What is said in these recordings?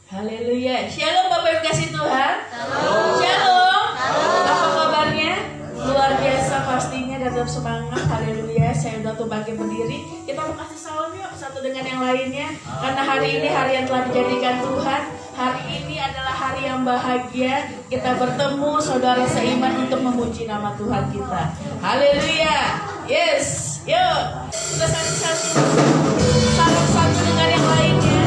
Haleluya. Shalom Bapak Ibu kasih Tuhan. Shalom. Apa kabarnya? Luar biasa pastinya dan tetap semangat. Haleluya. Saya udah tuh bagi berdiri. Kita mau kasih salam yuk satu dengan yang lainnya. Karena hari ini hari yang telah dijadikan Tuhan. Hari ini adalah hari yang bahagia. Kita bertemu saudara seiman untuk memuji nama Tuhan kita. Haleluya. Yes. Yuk. Kita satu-satu. Salam satu dengan yang lainnya.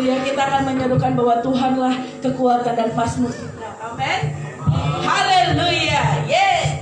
Haleluya. Kita akan menyerukan bahwa Tuhanlah kekuatan dan mazmur kita. Amin. Haleluya. Yes.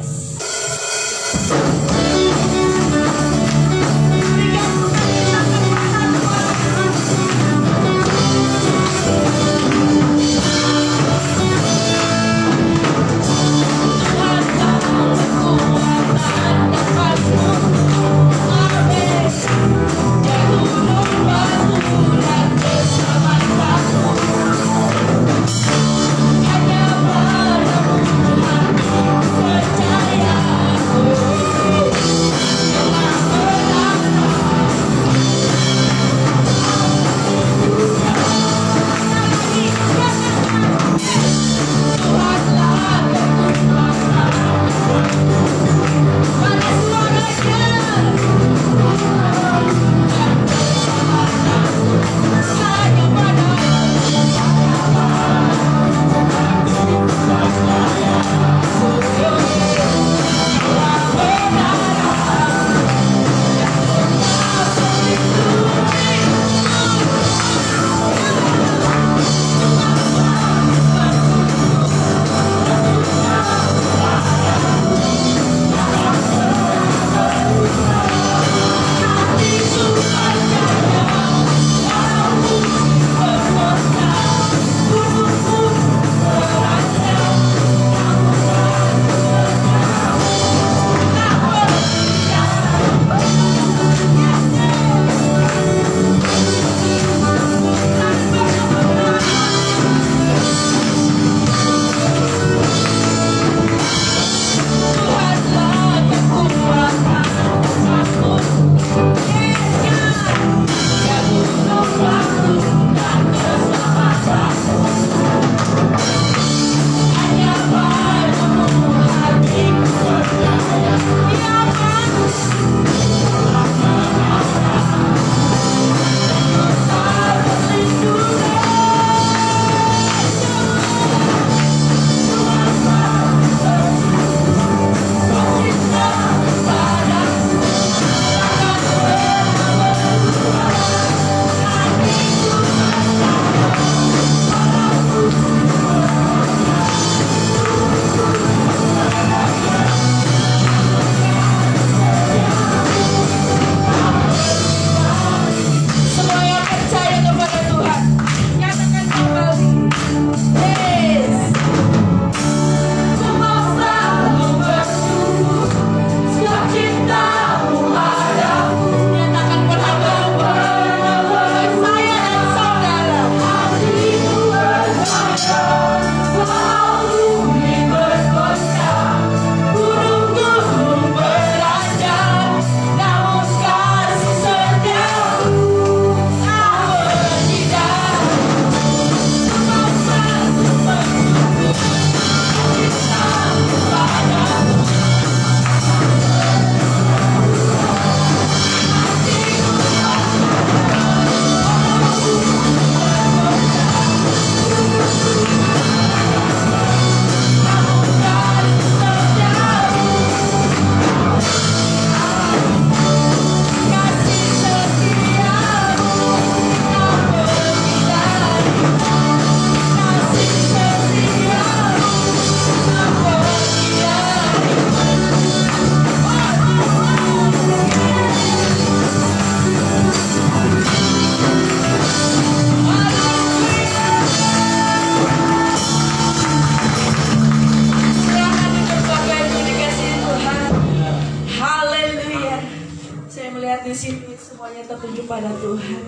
kepada Tuhan.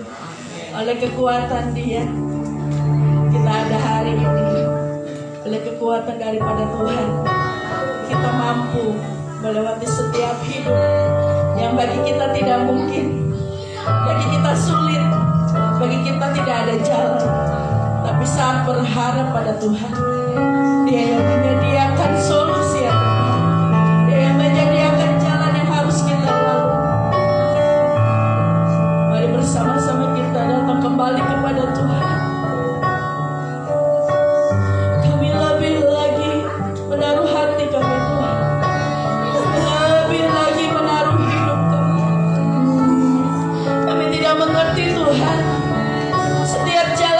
Oleh kekuatan Dia, kita ada hari ini. Oleh kekuatan daripada Tuhan, kita mampu melewati setiap hidup yang bagi kita tidak mungkin, bagi kita sulit, bagi kita tidak ada jalan. Tapi saat berharap pada Tuhan, Dia yang menyediakan solusi yang tepat. Dia yang menyediakan jalan yang harus kita lalui. Mari bersama-sama kita datang kembali kepada Tuhan. Kami lebih lagi menaruh hati kami, Tuhan. Kami lebih lagi menaruh hidup kami. Kami tidak mengerti, Tuhan, setiap jalan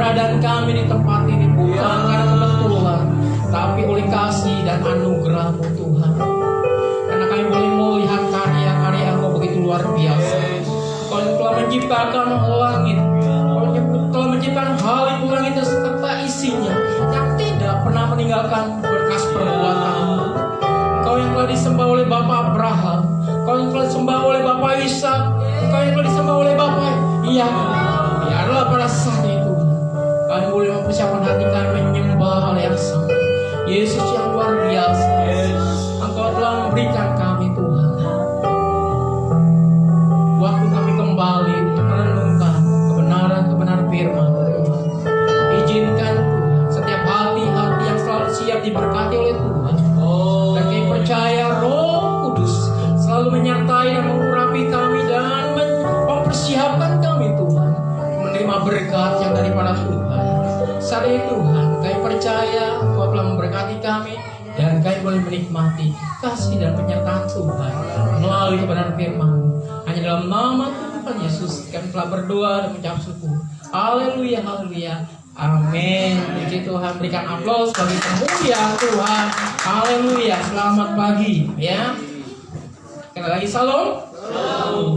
keberadaan kami di tempat ini bukan karena kebetulan, tapi oleh kasih dan anugerah-Mu Tuhan. Karena kami boleh melihat karya-karya-Mu begitu luar biasa. Kau yang telah menciptakan langit, Kau yang telah menciptakan hal itu langit serta isinya, yang tidak pernah meninggalkan berkas perbuatan-Mu. Kau yang telah disembah oleh Bapak Abraham, Kau yang telah disembah oleh Bapak Ishak, Kau yang telah disembah oleh Bapak Yakub. Biarlah pada saat itu kami boleh mempersiapkan hati kami menyembah Hal yang sama. Yesus yang luar biasa, Engkau telah memberikan kami Tuhan waktu kami kembali untuk merenungkan kebenaran firman Tuhan. Izinkan Tuhan setiap hati-hati yang selalu siap diberkati oleh Tuhan. Dan kami percaya Roh Kudus selalu menyertai dan mengurapi kami dan mempersiapkan kami Tuhan menerima berkat yang daripada Tuhan. Saat ini Tuhan, kami percaya Kau telah memberkati kami dan kami boleh menikmati kasih dan penyertaan Tuhan melalui kebenaran firman. Hanya dalam nama Tuhan Yesus kami telah berdoa dan mengucap syukur. Haleluya, haleluya. Amin. Puji Tuhan, berikan aplaus bagi kemuliaan Tuhan. Haleluya. Selamat pagi ya. Sekali lagi salam.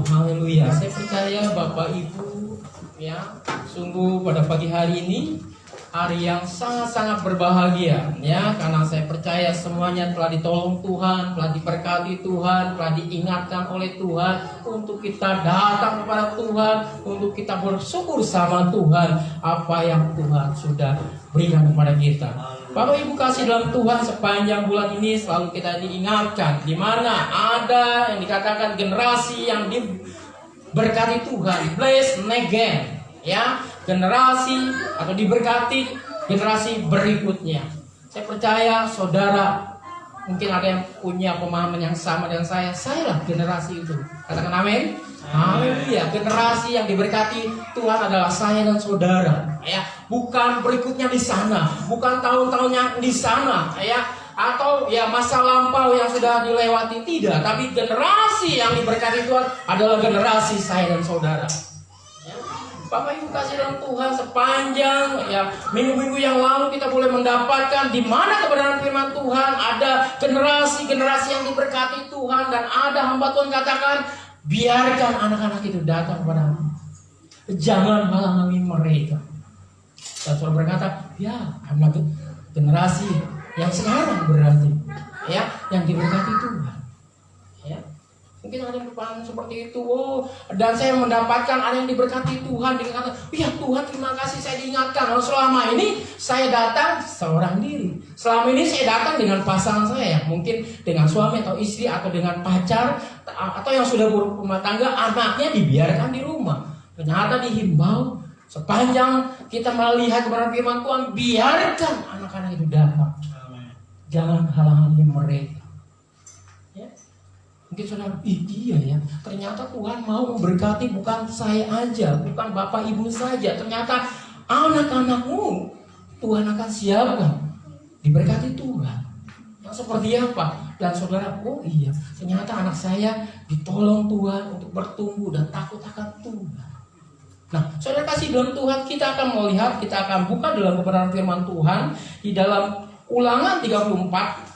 Haleluya. Saya percaya Bapak Ibu ya, sungguh pada pagi hari ini hari yang sangat-sangat berbahagia ya, karena saya percaya semuanya telah ditolong Tuhan, telah diberkati Tuhan, telah diingatkan oleh Tuhan untuk kita datang kepada Tuhan, untuk kita bersyukur sama Tuhan apa yang Tuhan sudah berikan kepada kita. Bapak Ibu kasih dalam Tuhan, sepanjang bulan ini selalu kita diingatkan di mana ada yang dikatakan generasi yang diberkati Tuhan, blessed again ya, generasi atau diberkati generasi berikutnya. Saya percaya saudara mungkin ada yang punya pemahaman yang sama dengan saya lah generasi itu. Katakan amin. Haleluya. Generasi yang diberkati Tuhan adalah saya dan saudara ya, bukan berikutnya di sana, bukan tahun-tahunnya di sana ya, atau ya masa lampau yang sudah dilewati, tidak, tapi generasi yang diberkati Tuhan adalah generasi saya dan saudara. Bapak Ibu kasih dalam Tuhan, sepanjang ya minggu-minggu yang lalu kita boleh mendapatkan di mana kebenaran firman Tuhan, ada generasi-generasi yang diberkati Tuhan, dan ada hamba Tuhan katakan biarkan anak-anak itu datang kepadamu, jangan halangi mereka. Dan saudara berkata, ya anak generasi yang sekarang berarti ya yang diberkati Tuhan ya. Mungkin ada yang berpaham seperti itu. Oh, dan saya mendapatkan ada yang diberkati Tuhan, dikatakan, ya Tuhan terima kasih saya diingatkan. Kalau selama ini saya datang seorang diri, selama ini saya datang dengan pasangan saya, mungkin dengan suami atau istri atau dengan pacar, atau yang sudah berumah tangga, anaknya dibiarkan di rumah. Ternyata dihimbau sepanjang kita melihat kebenaran firman Tuhan, biarkan anak-anak itu datang, jangan halangi mereka. Ya. Mungkin saudara, iya ya, ternyata Tuhan mau memberkati bukan saya aja, bukan bapak ibu saja, ternyata anak-anakmu Tuhan akan siapkan diberkati Tuhan. Yang seperti apa? Dan saudara, oh iya, ternyata anak saya ditolong Tuhan untuk bertumbuh dan takut akan Tuhan. Nah, saudara kasih dalam Tuhan, kita akan melihat, kita akan buka dalam kebenaran firman Tuhan di dalam Ulangan 34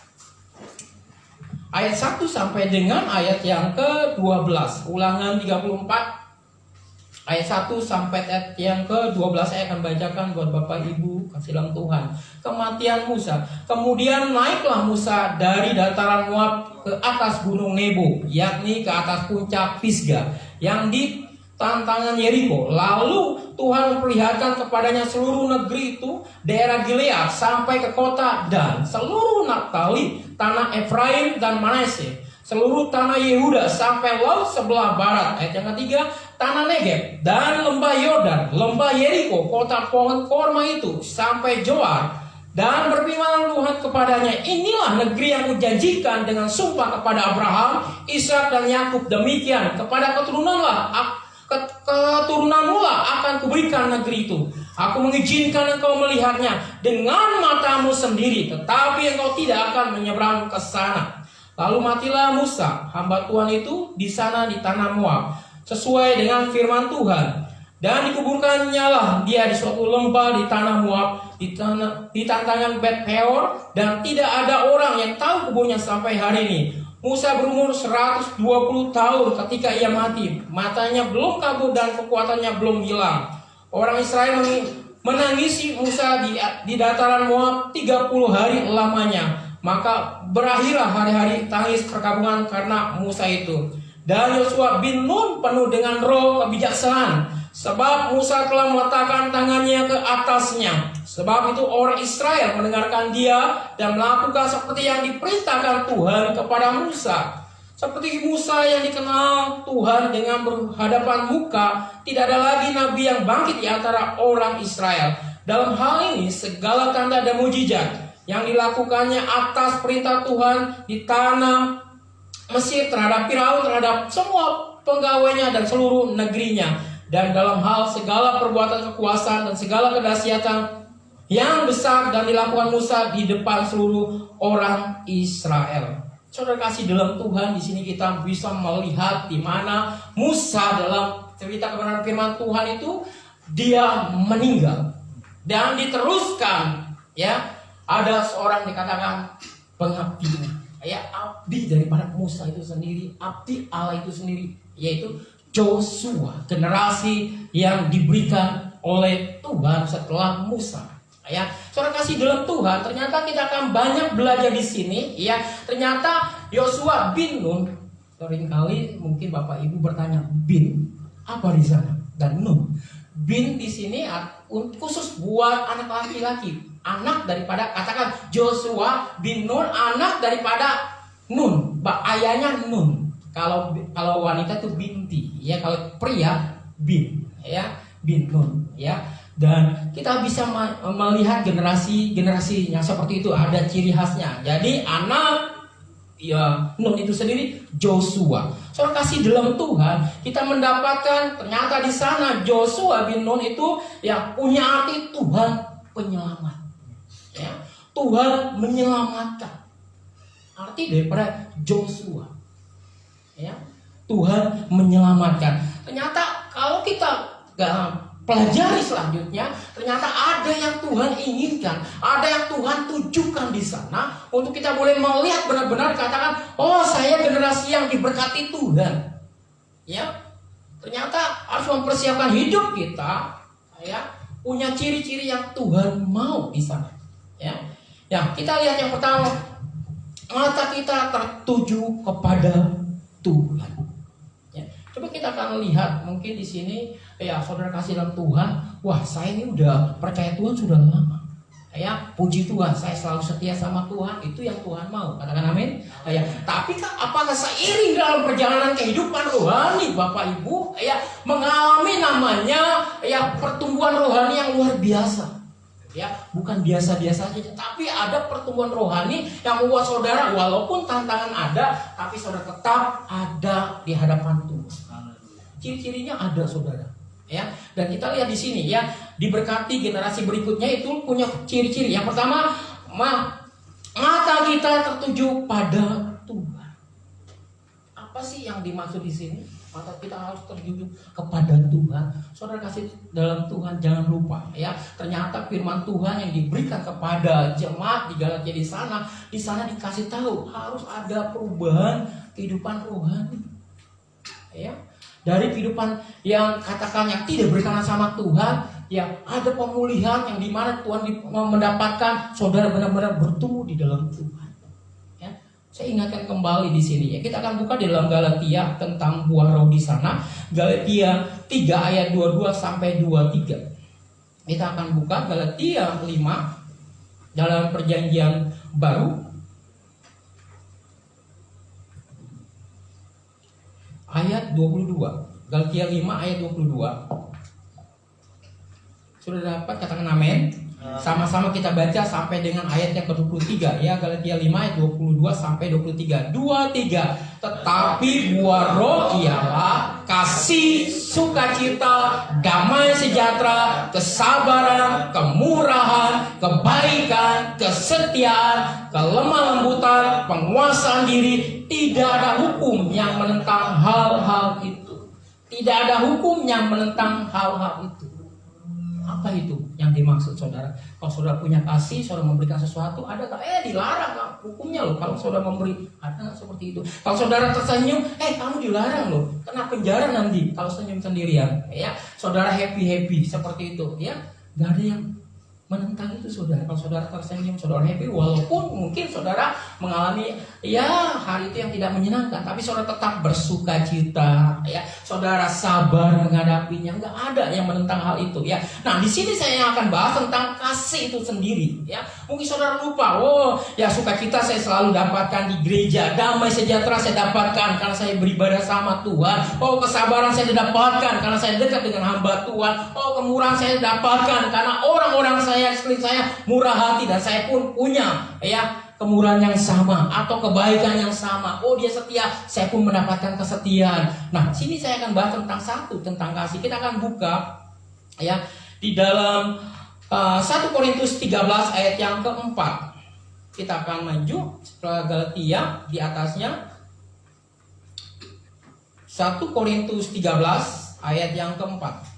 ayat 1 sampai dengan ayat yang ke-12. Ulangan 34 ayat 1 sampai ayat yang ke-12 saya akan bacakan buat Bapak Ibu kasih dalam Tuhan. Kematian Musa. Kemudian naiklah Musa dari dataran Moab ke atas gunung Nebo, yakni ke atas puncak Pisgah yang di tantangan Yeriko. Lalu Tuhan memperlihatkan kepadanya seluruh negeri itu, daerah Gilead sampai ke kota Dan, seluruh Naftali, tanah Efraim dan Manase, seluruh tanah Yehuda sampai laut sebelah barat. Ayat yang ketiga, tanah Negeb dan lembah Yordan, lembah Yeriko, kota pohon korma itu sampai Joar. Dan berfirman Tuhan kepadanya, inilah negeri yang kujanjikan dengan sumpah kepada Abraham, Ishak dan Yakub, demikian kepada keturunanmu lah akan kuberikan negeri itu. Aku mengizinkan engkau melihatnya dengan matamu sendiri, tetapi engkau tidak akan menyeberang ke sana. Lalu matilah Musa, hamba Tuhan itu, di sana di tanah Moab, sesuai dengan firman Tuhan. Dan dikuburkannya lah dia di suatu lembah di tanah Moab, di tantangan Bet Peor, dan tidak ada orang yang tahu kuburnya sampai hari ini. Musa berumur 120 tahun ketika ia mati. Matanya belum kabur dan kekuatannya belum hilang. Orang Israel menangisi Musa di dataran Moab 30 hari lamanya. Maka berakhirlah hari-hari tangis perkabungan karena Musa itu. Dan Yosua bin Nun penuh dengan roh kebijaksanaan, sebab Musa telah meletakkan tangannya ke atasnya. Sebab itu orang Israel mendengarkan dia dan melakukan seperti yang diperintahkan Tuhan kepada Musa. Seperti Musa yang dikenal Tuhan dengan berhadapan muka, tidak ada lagi nabi yang bangkit di antara orang Israel. Dalam hal ini segala tanda dan mujizat yang dilakukannya atas perintah Tuhan di tanah Mesir terhadap Firaun, terhadap semua penggawainya dan seluruh negerinya. Dan dalam hal segala perbuatan kekuasaan dan segala kedahsyatan yang besar dan dilakukan Musa di depan seluruh orang Israel. Saudara kasih dalam Tuhan, di sini kita bisa melihat di mana Musa dalam cerita kebenaran firman Tuhan itu dia meninggal dan diteruskan, ya. Ada seorang dikatakan pengabdi, ya, abdi daripada Musa itu sendiri, abdi Allah itu sendiri, yaitu Joshua, generasi yang diberikan oleh Tuhan setelah Musa. Ya, saudara kasih dalam Tuhan, ternyata kita akan banyak belajar di sini. Ya, ternyata Yosua bin Nun, seringkali mungkin Bapak Ibu bertanya, bin apa di sana? Dan Nun, bin di sini khusus buat anak laki-laki, anak daripada, katakan Joshua bin Nun, anak daripada Nun, ayahnya Nun. Kalau wanita itu binti, ya. Kalau pria bin, ya, bin Nun, ya. Dan kita bisa melihat generasi yang seperti itu ada ciri khasnya. Jadi anak, ya, Nun itu sendiri Joshua. Saudara kasih dalam Tuhan, kita mendapatkan ternyata di sana Joshua bin Nun itu yang punya arti Tuhan penyelamat. Ya, Tuhan menyelamatkan. Arti daripada Joshua, ya, Tuhan menyelamatkan. Ternyata kalau kita pelajari selanjutnya, ternyata ada yang Tuhan inginkan, ada yang Tuhan tujukan di sana untuk kita boleh melihat benar-benar katakan, oh, saya generasi yang diberkati Tuhan. Ya, ternyata harus mempersiapkan hidup kita, ya, punya ciri-ciri yang Tuhan mau di sana. Ya, kita lihat yang pertama, mata kita tertuju kepada Tuhan. Ya, coba kita akan lihat mungkin di sini, ya, saudara kasih dalam Tuhan, wah, saya ini udah percaya Tuhan sudah lama. Ya, puji Tuhan, saya selalu setia sama Tuhan, itu yang Tuhan mau. Katakan amin. Ya, tapi apakah seiring dalam perjalanan kehidupan rohani Bapak Ibu, ya, mengalami namanya, ya, pertumbuhan rohani yang luar biasa. Ya, bukan biasa-biasa saja, tapi ada pertumbuhan rohani yang membuat saudara walaupun tantangan ada, tapi saudara tetap ada di hadapan Tuhan. Ciri-cirinya ada, saudara. Ya, dan kita lihat di sini, ya, diberkati generasi berikutnya itu punya ciri-ciri. Yang pertama, mata kita tertuju pada Tuhan. Apa sih yang dimaksud di sini? Mata kita harus tertuju kepada Tuhan. Saudara kasih dalam Tuhan, jangan lupa, ya, ternyata firman Tuhan yang diberikan kepada jemaat di Galatia di sana dikasih tahu harus ada perubahan kehidupan rohani. Ya, dari kehidupan yang katakan yang tidak berkenan sama Tuhan, ya, ada pemulihan yang dimana Tuhan mendapatkan saudara benar-benar bertumbuh di dalam Tuhan. Saya ingatkan kembali di sini, ya. Kita akan buka di dalam Galatia tentang buah roh di sana. Galatia 3 ayat 22 sampai 23. Kita akan buka Galatia 5 dalam perjanjian baru. Ayat 22. Galatia 5 ayat 22. Sudah dapat, katakan amin. Sama-sama kita baca sampai dengan ayat yang ke-23, ya. Galatia 5 ayat 22 sampai 23. 23. Tetapi buah roh ialah kasih, sukacita, damai sejahtera, kesabaran, kemurahan, kebaikan, kesetiaan, kelemah lembutan, penguasaan diri. Tidak ada hukum yang menentang hal-hal itu. Tidak ada hukum yang menentang hal-hal itu. Apa itu yang dimaksud saudara? Kalau saudara punya kasih, saudara memberikan sesuatu, ada tak? Dilarang Kak. Hukumnya loh kalau saudara memberi. Ada nggak seperti itu? Kalau saudara tersenyum, kamu dilarang loh. Kena penjara nanti kalau senyum sendirian. Ya, saudara happy seperti itu. Ya, nggak ada yang menentang itu saudara. Kalau saudara tersenyum, saudara happy, walaupun mungkin saudara mengalami hari itu yang tidak menyenangkan, tapi saudara tetap bersuka cita, ya. Saudara sabar menghadapinya. Nggak ada yang menentang hal itu, ya. Nah, di sini saya akan bahas tentang kasih itu sendiri, ya. Mungkin saudara lupa, sukacita saya selalu dapatkan di gereja, damai sejahtera saya dapatkan karena saya beribadah sama Tuhan. Kesabaran saya dapatkan karena saya dekat dengan hamba Tuhan. Kemurahan saya dapatkan karena orang-orang saya sekeliling saya murah hati, dan saya pun punya kemurahan yang sama atau kebaikan yang sama. Dia setia, saya pun mendapatkan kesetiaan. Nah, sini saya akan bahas tentang kasih. Kita akan buka di dalam 1 Korintus 13 ayat yang keempat. Kita akan maju setelah Galatia di atasnya. 1 Korintus 13 ayat yang keempat.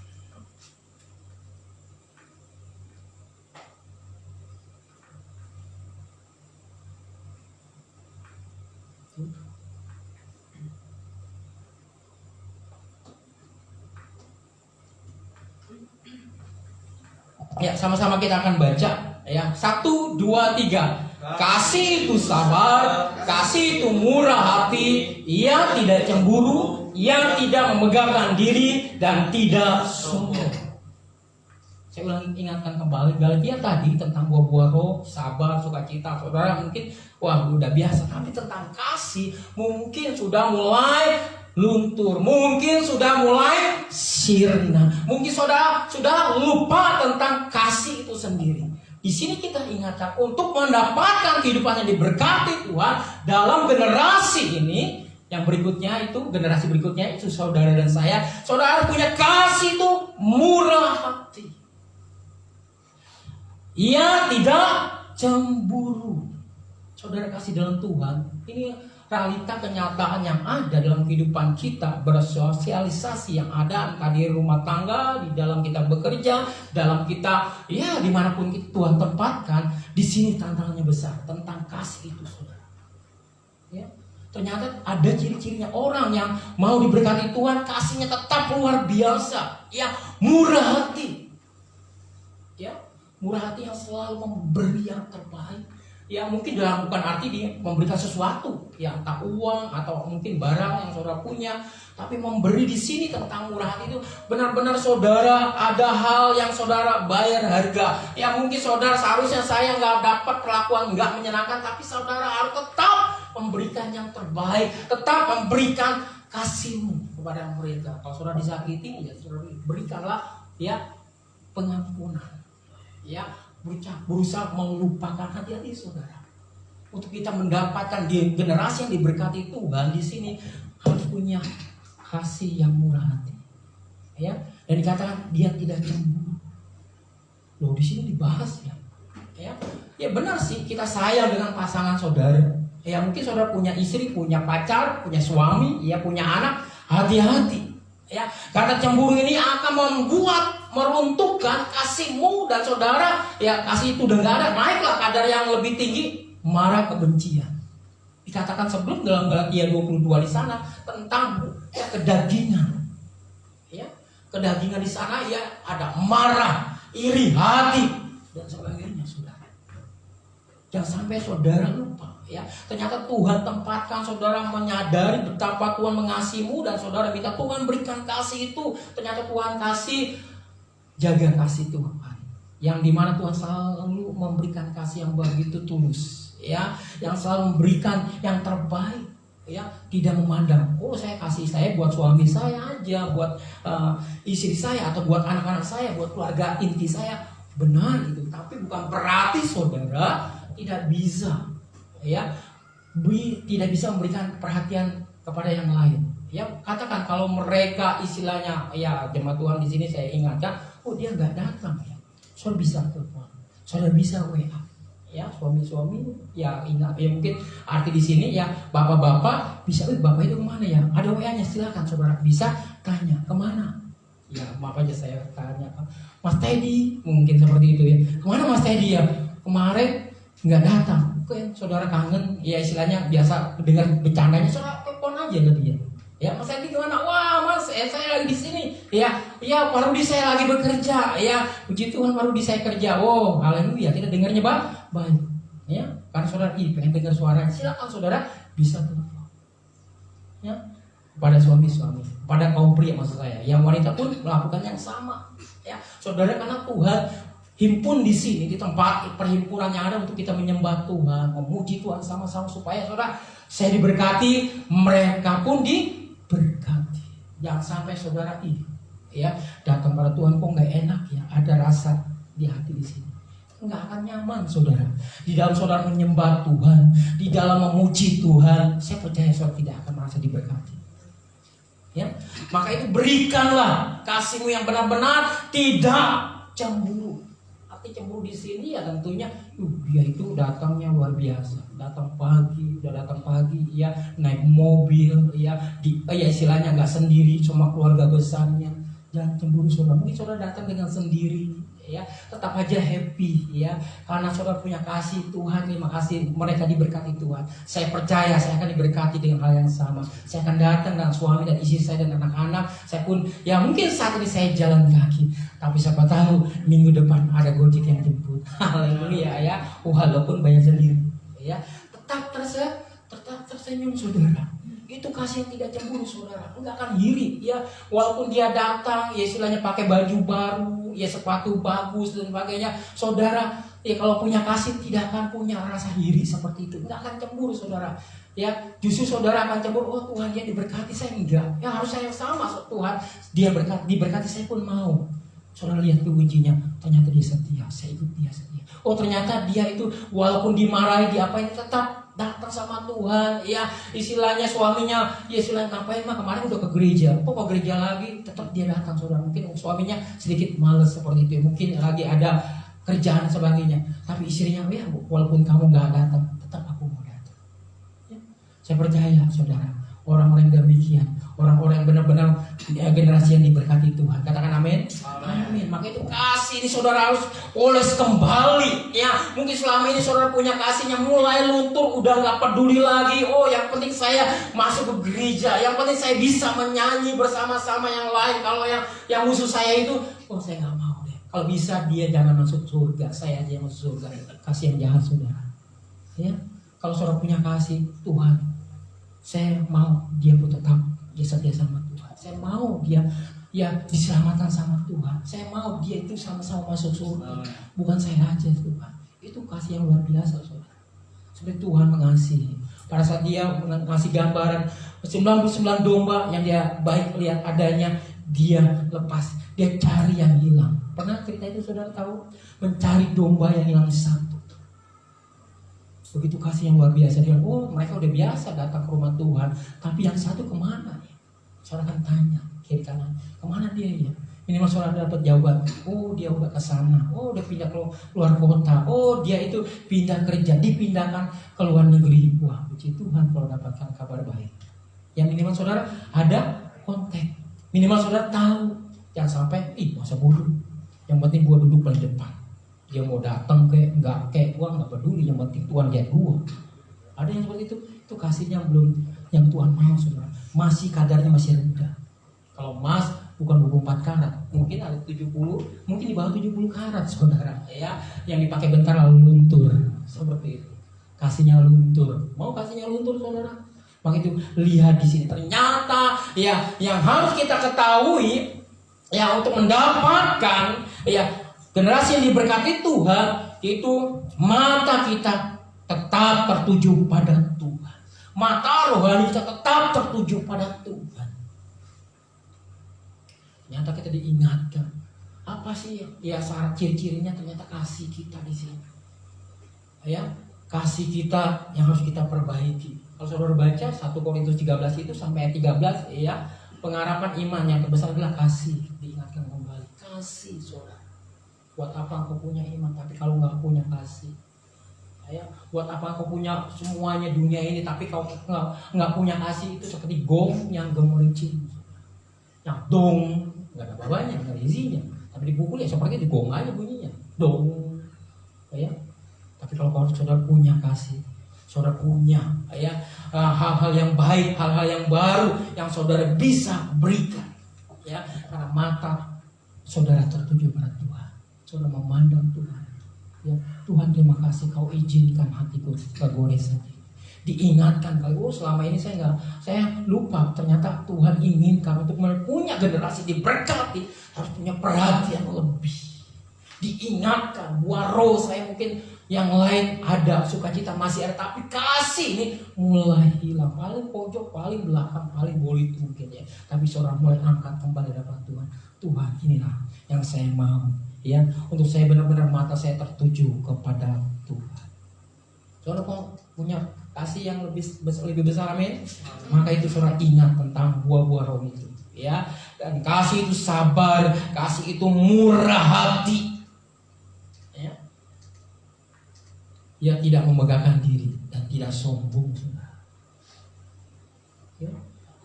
Sama-sama kita akan baca. 1, 2, 3. Kasih itu sabar, kasih itu murah hati, ia tidak cemburu, ia tidak memegahkan diri, dan tidak sombong. Saya ulang ingatkan kembali, Galatia tadi tentang buah-buah roh, sabar, sukacita. Saudara mungkin udah biasa, tapi tentang kasih mungkin sudah mulai luntur, mungkin sudah mulai sirna, mungkin sudah lupa tentang kasih itu sendiri. Di sini kita ingatkan untuk mendapatkan kehidupan yang diberkati Tuhan dalam generasi ini. Yang berikutnya itu, generasi berikutnya itu saudara dan saya. Saudara punya kasih itu murah hati. Ia tidak cemburu. Saudara kasih dalam Tuhan, ini realita kenyataan yang ada dalam kehidupan kita, bersosialisasi yang ada entah di rumah tangga, di dalam kita bekerja, dalam kita dimanapun kita Tuhan tempatkan. Di sini tantangannya besar tentang kasih itu, saudara. Ternyata ada ciri-cirinya orang yang mau diberkati Tuhan, kasihnya tetap luar biasa, murah hati, murah hati yang selalu memberi yang terbaik. Mungkin dalam bukan arti dia memberikan sesuatu, entah uang atau mungkin barang yang saudara punya, tapi memberi di sini tentang murah hati itu benar-benar saudara ada hal yang saudara bayar harga. Mungkin saudara seharusnya saya nggak dapat perlakuan nggak menyenangkan, tapi saudara harus tetap memberikan yang terbaik, tetap memberikan kasihmu kepada mereka. Kalau saudara disakiti, saudara berikanlah pengampunan. Berusaha melupakan hati-hati saudara. Untuk kita mendapatkan di generasi yang diberkati Tuhan di sini harus punya kasih yang murah hati. Dan dikatakan dia tidak cemburu. Loh, di sini dibahas benar sih, kita sayang dengan pasangan saudara. Mungkin saudara punya istri, punya pacar, punya suami, punya anak, hati-hati. Karena cemburu ini akan membuat meruntuhkan kasihmu dan saudara. Kasih itu udah gak ada, naiklah kadar yang lebih tinggi, marah, kebencian. Dikatakan sebelum dalam Galatia 22 di sana tentang kedagingan. Kedagingan di sana ada marah, iri hati dan sebagainya, saudara. Jangan sampai saudara lupa. Ternyata Tuhan tempatkan saudara menyadari betapa Tuhan mengasihimu, dan saudara minta Tuhan berikan kasih itu. Ternyata Tuhan kasih, jaga kasih Tuhan, yang dimana Tuhan selalu memberikan kasih yang begitu tulus, yang selalu memberikan yang terbaik, tidak memandang saya kasih saya buat suami saya aja, buat istri saya, atau buat anak-anak saya, buat keluarga inti saya. Benar itu, tapi bukan berarti saudara tidak bisa tidak bisa memberikan perhatian kepada yang lain. Katakan kalau mereka istilahnya jemaat Tuhan di sini saya ingatkan, dia nggak datang, saudara bisa telepon, saudara bisa WA, Ya, suami-suami ya ingat ya, mungkin arti di sini ya bapak-bapak bisa, bapak itu kemana ya? Ada WA-nya, silakan saudara bisa tanya kemana. Ya maaf aja saya tanya Mas Teddy, mungkin seperti itu ya. Kemana Mas Teddy ya? Kemarin nggak datang. Oke, saudara kangen ya, istilahnya biasa dengar bercandanya, saudara telepon aja ke dia. Ya Mas Teddy kemana? Wah Mas, saya lagi di sini. Ya Pak Rudi saya lagi bekerja. Ya puji Tuhan Pak Rudi saya kerja. Oh haleluya, kita dengarnya baik. Ya karena saudara pengen dengar suaranya, silakan saudara bisa telepon. Ya pada suami-suami, pada kaum pria maksud saya, yang wanita pun melakukan yang sama. Ya saudara, karena Tuhan himpun di sini, di tempat perhimpunan yang ada untuk kita menyembah Tuhan, memuji Tuhan sama-sama, supaya saudara saya diberkati, mereka pun diberkati. Jangan sampai saudara ya datang pada Tuhan kok nggak enak ya, ada rasa di hati di sini, nggak akan nyaman saudara. Di dalam saudara menyembah Tuhan, di dalam memuji Tuhan, saya percaya saudara tidak akan merasa diberkati. Ya, maka itu berikanlah kasihmu yang benar-benar tidak cemburu. Arti cemburu di sini ya tentunya dia itu datangnya luar biasa, datang pagi, udah datang pagi ya, naik mobil ya, ya istilahnya nggak sendiri, cuma keluarga besarnya. Jangan cemburu saudara, mungkin saudara datang dengan sendiri ya, tetap aja happy ya, karena saudara punya kasih Tuhan. Terima kasih, mereka diberkati Tuhan. Saya percaya saya akan diberkati dengan hal yang sama. Saya akan datang dengan suami dan istri saya dan anak-anak. Saya pun ya mungkin saat ini saya jalan kaki, tapi siapa tahu minggu depan ada Gojek yang jemput. Haleluya ya, walaupun bayar sendiri ya, tetap tersenyum saudara. Itu kasih yang tidak cemburu saudara, enggak akan iri ya, walaupun dia datang ya istilahnya pakai baju baru ya, sepatu bagus dan sebagainya, saudara ya kalau punya kasih tidak akan punya rasa iri seperti itu, enggak akan cemburu saudara ya. Justru saudara akan cemburu, oh Tuhan dia diberkati saya enggak ya, harus saya sama Tuhan dia diberkati saya pun mau. Saudara lihat tuh ujinya, ternyata dia setia, saya ikut dia setia. Oh ternyata dia itu walaupun dimarahi diapain tetap datang sama Tuhan ya, istilahnya suaminya ya istilahnya ngapain mah kemarin udah ke gereja, kok ke gereja lagi, tetap dia datang saudara. Mungkin suaminya sedikit males seperti itu, mungkin lagi ada kerjaan sebagainya, tapi istrinya ya walaupun kamu nggak datang tetap aku mau datang ya. Saya percaya saudara, orang-orang yang demikian, orang-orang yang benar-benar ya, generasi yang diberkati Tuhan. Katakan amin. Amin. Maka itu kasih ini saudara harus oles kembali ya. Mungkin selama ini saudara punya kasihnya mulai luntur, udah nggak peduli lagi. Oh yang penting saya masuk ke gereja, yang penting saya bisa menyanyi bersama-sama yang lain. Kalau yang musuh saya itu, oh saya nggak mau deh. Kalau bisa dia jangan masuk surga, saya aja yang masuk surga. Kasih yang jahat saudara ya. Kalau saudara punya kasih Tuhan, saya mau dia pun tetap setia sama Tuhan. Saya mau dia ya diselamatkan sama Tuhan. Saya mau dia itu sama-sama masuk surga. Bukan saya aja Tuhan. Itu kasih yang luar biasa saudara. Seperti Tuhan mengasihi. Pada saat dia ngasih gambaran 99 domba yang dia baik lihat adanya, dia lepas, dia cari yang hilang. Pernah cerita itu saudara tahu? Mencari domba yang hilang satu. Begitu kasih yang luar biasa. Dia, oh mereka udah biasa datang ke rumah Tuhan, tapi yang satu kemana? Saudara kan tanya kiri kanan, kemana dia ya? Minimal saudara dapat jawaban. Oh dia udah ke sana. Oh udah pindah ke luar kota. Oh dia itu pindah kerja, dipindahkan ke luar negeri. Wah puji Tuhan kalau dapatkan kabar baik. Yang minimal saudara ada kontak. Minimal saudara tahu. Jangan sampai masa bodoh. Yang penting gua duduk paling depan. Dia mau datang enggak gua nggak peduli. Yang penting Tuhan lihat gua. Ada yang seperti itu. Itu kasihnya belum yang Tuhan mau saudara. Masih kadarnya masih rendah. Kalau emas bukan 24 karat, mungkin ada 70, mungkin di bawah 70 karat saudara ya, yang dipakai bentar lalu luntur. Seperti itu. Kasihnya luntur. Mau kasihnya luntur saudara? Maka itu lihat di sini ternyata ya yang harus kita ketahui ya untuk mendapatkan ya generasi yang diberkati Tuhan itu mata kita tetap tertuju pada Tuhan. Mata rohani kita tetap tertuju pada Tuhan. Ternyata kita diingatkan apa sih ya syarat ciri-cirinya, ternyata kasih kita di sini. Ya, kasih kita yang harus kita perbaiki. Kalau saudara baca 1 Korintus 13 itu sampai ayat 13 ya, pengharapan iman yang terbesar adalah kasih. Diingatkan kembali kasih saudara. Buat apa engkau punya iman tapi kalau nggak punya kasih? Ya, buat apa kau punya semuanya dunia ini tapi kau nggak punya kasih? Itu seperti gong yang gemericik, yang dong, nggak ada babanya, nggak ada isinya. Tapi dipukul ya seperti itu, gong aja bunyinya, dong. Ya, tapi kalau kau saudara punya kasih, saudara punya ya hal-hal yang baik, hal-hal yang baru yang saudara bisa berikan, ya, karena mata saudara tertuju pada Tuhan, saudara memandang Tuhan. Ya, Tuhan terima kasih kau izinkan hatiku tergores saja. Diingatkan kali, selama ini saya lupa ternyata Tuhan inginkan untuk punya generasi diberkati harus punya perhatian lebih. Diingatkan waro saya mungkin yang lain ada sukacita masih ada tapi kasih ini mulai hilang, paling pojok, paling belakang, paling bolit mungkin ya. Tapi seorang mulai angkat kembali dapat Tuhan. Tuhan inilah yang saya mau. Ya, untuk saya benar-benar mata saya tertuju kepada Tuhan. Saudara punya kasih yang lebih besar, amin. Maka itu saudara ingat tentang buah-buah roh itu, ya. Dan kasih itu sabar, kasih itu murah hati, ya. Dia tidak memegahkan diri dan tidak sombong, saudara. Ya,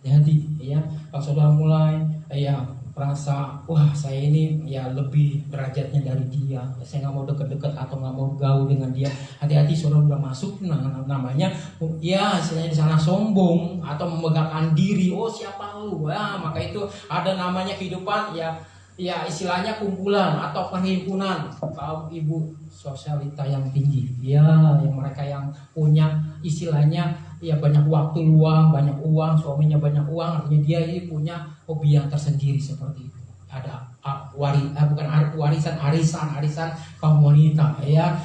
jadi, ya, kalau saudara mulai, ya, merasa wah saya ini ya lebih derajatnya dari dia, saya nggak mau deket-deket atau nggak mau gaul dengan dia, hati-hati saudara udah masuk namanya ya istilahnya di sana sombong atau memegahkan diri. Oh siapa lu ya, maka itu ada namanya kehidupan ya istilahnya kumpulan atau perhimpunan kaum ibu sosialita yang tinggi, ya yang mereka yang punya istilahnya ya banyak waktu luang, banyak uang, suaminya banyak uang, artinya dia ini punya hobi yang tersendiri seperti itu. Ada arisan kaum wanita, ya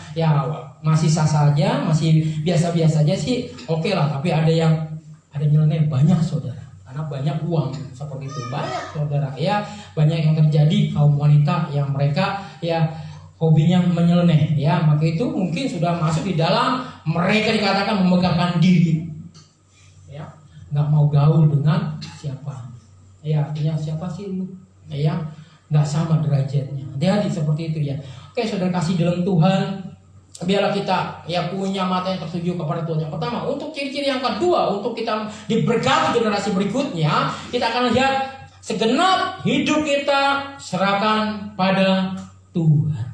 masih sah saja, masih biasa-biasa saja sih, oke lah. Tapi ada nyeleneh banyak saudara, karena banyak uang seperti itu, banyak saudara, ya banyak yang terjadi kaum wanita yang mereka ya hobinya menyeleneh, ya maka itu mungkin sudah masuk di dalam mereka dikatakan memegahkan diri, ya nggak mau gaul dengan siapa, ya artinya siapa sih lu, ya nggak sama derajatnya. Jadi seperti itu ya. Oke saudara kasih dalam Tuhan, biarlah kita ya punya mata yang tertuju kepada Tuhan. Yang pertama, untuk ciri-ciri yang kedua, untuk kita diberkati generasi berikutnya, kita akan lihat segenap hidup kita serahkan pada Tuhan.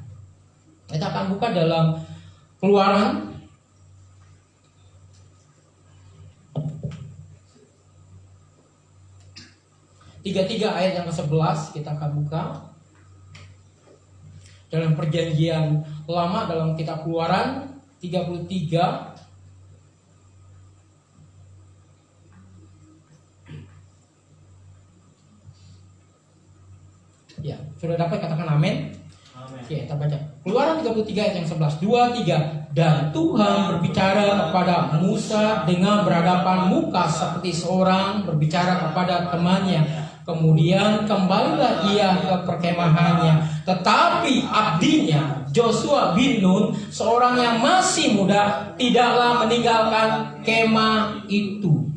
Kita akan buka dalam Keluaran ayat yang ke-11, kita akan buka dalam perjanjian lama dalam kitab Keluaran 33. Ya, sudah dapat katakan amin. Oke, kita baca Keluaran 33 ayat yang 11. 2, 3. Dan Tuhan berbicara kepada Musa dengan berhadapan muka seperti seorang berbicara kepada temannya. Kemudian kembalilah ia ke perkemahannya. Tetapi abdinya Joshua bin Nun, seorang yang masih muda, tidaklah meninggalkan kemah itu.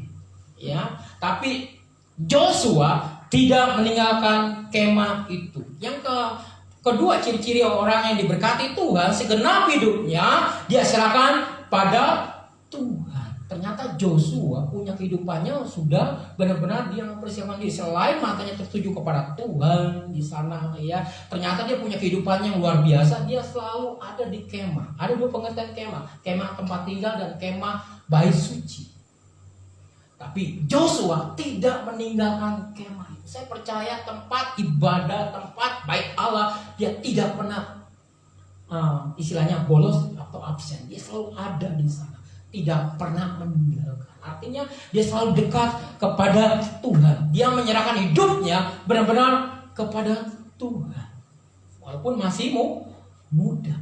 Ya, tapi Joshua tidak meninggalkan kemah itu. Yang kedua ciri-ciri orang yang diberkati Tuhan, segenap hidupnya dia serahkan pada Tuhan. Ternyata Joshua punya kehidupannya sudah benar-benar dia mempersiapkan diri, selain matanya tertuju kepada Tuhan di sana, ya. Ternyata dia punya kehidupan yang luar biasa. Dia selalu ada di kemah. Ada dua pengertian kemah: kemah tempat tinggal dan kemah bait suci. Tapi Joshua tidak meninggalkan kemah. Saya percaya tempat ibadah, tempat bait Allah, dia tidak pernah istilahnya bolos atau absen. Dia selalu ada di sana, tidak pernah meninggalkan. Artinya dia selalu dekat kepada Tuhan. Dia menyerahkan hidupnya benar-benar kepada Tuhan, walaupun masih muda.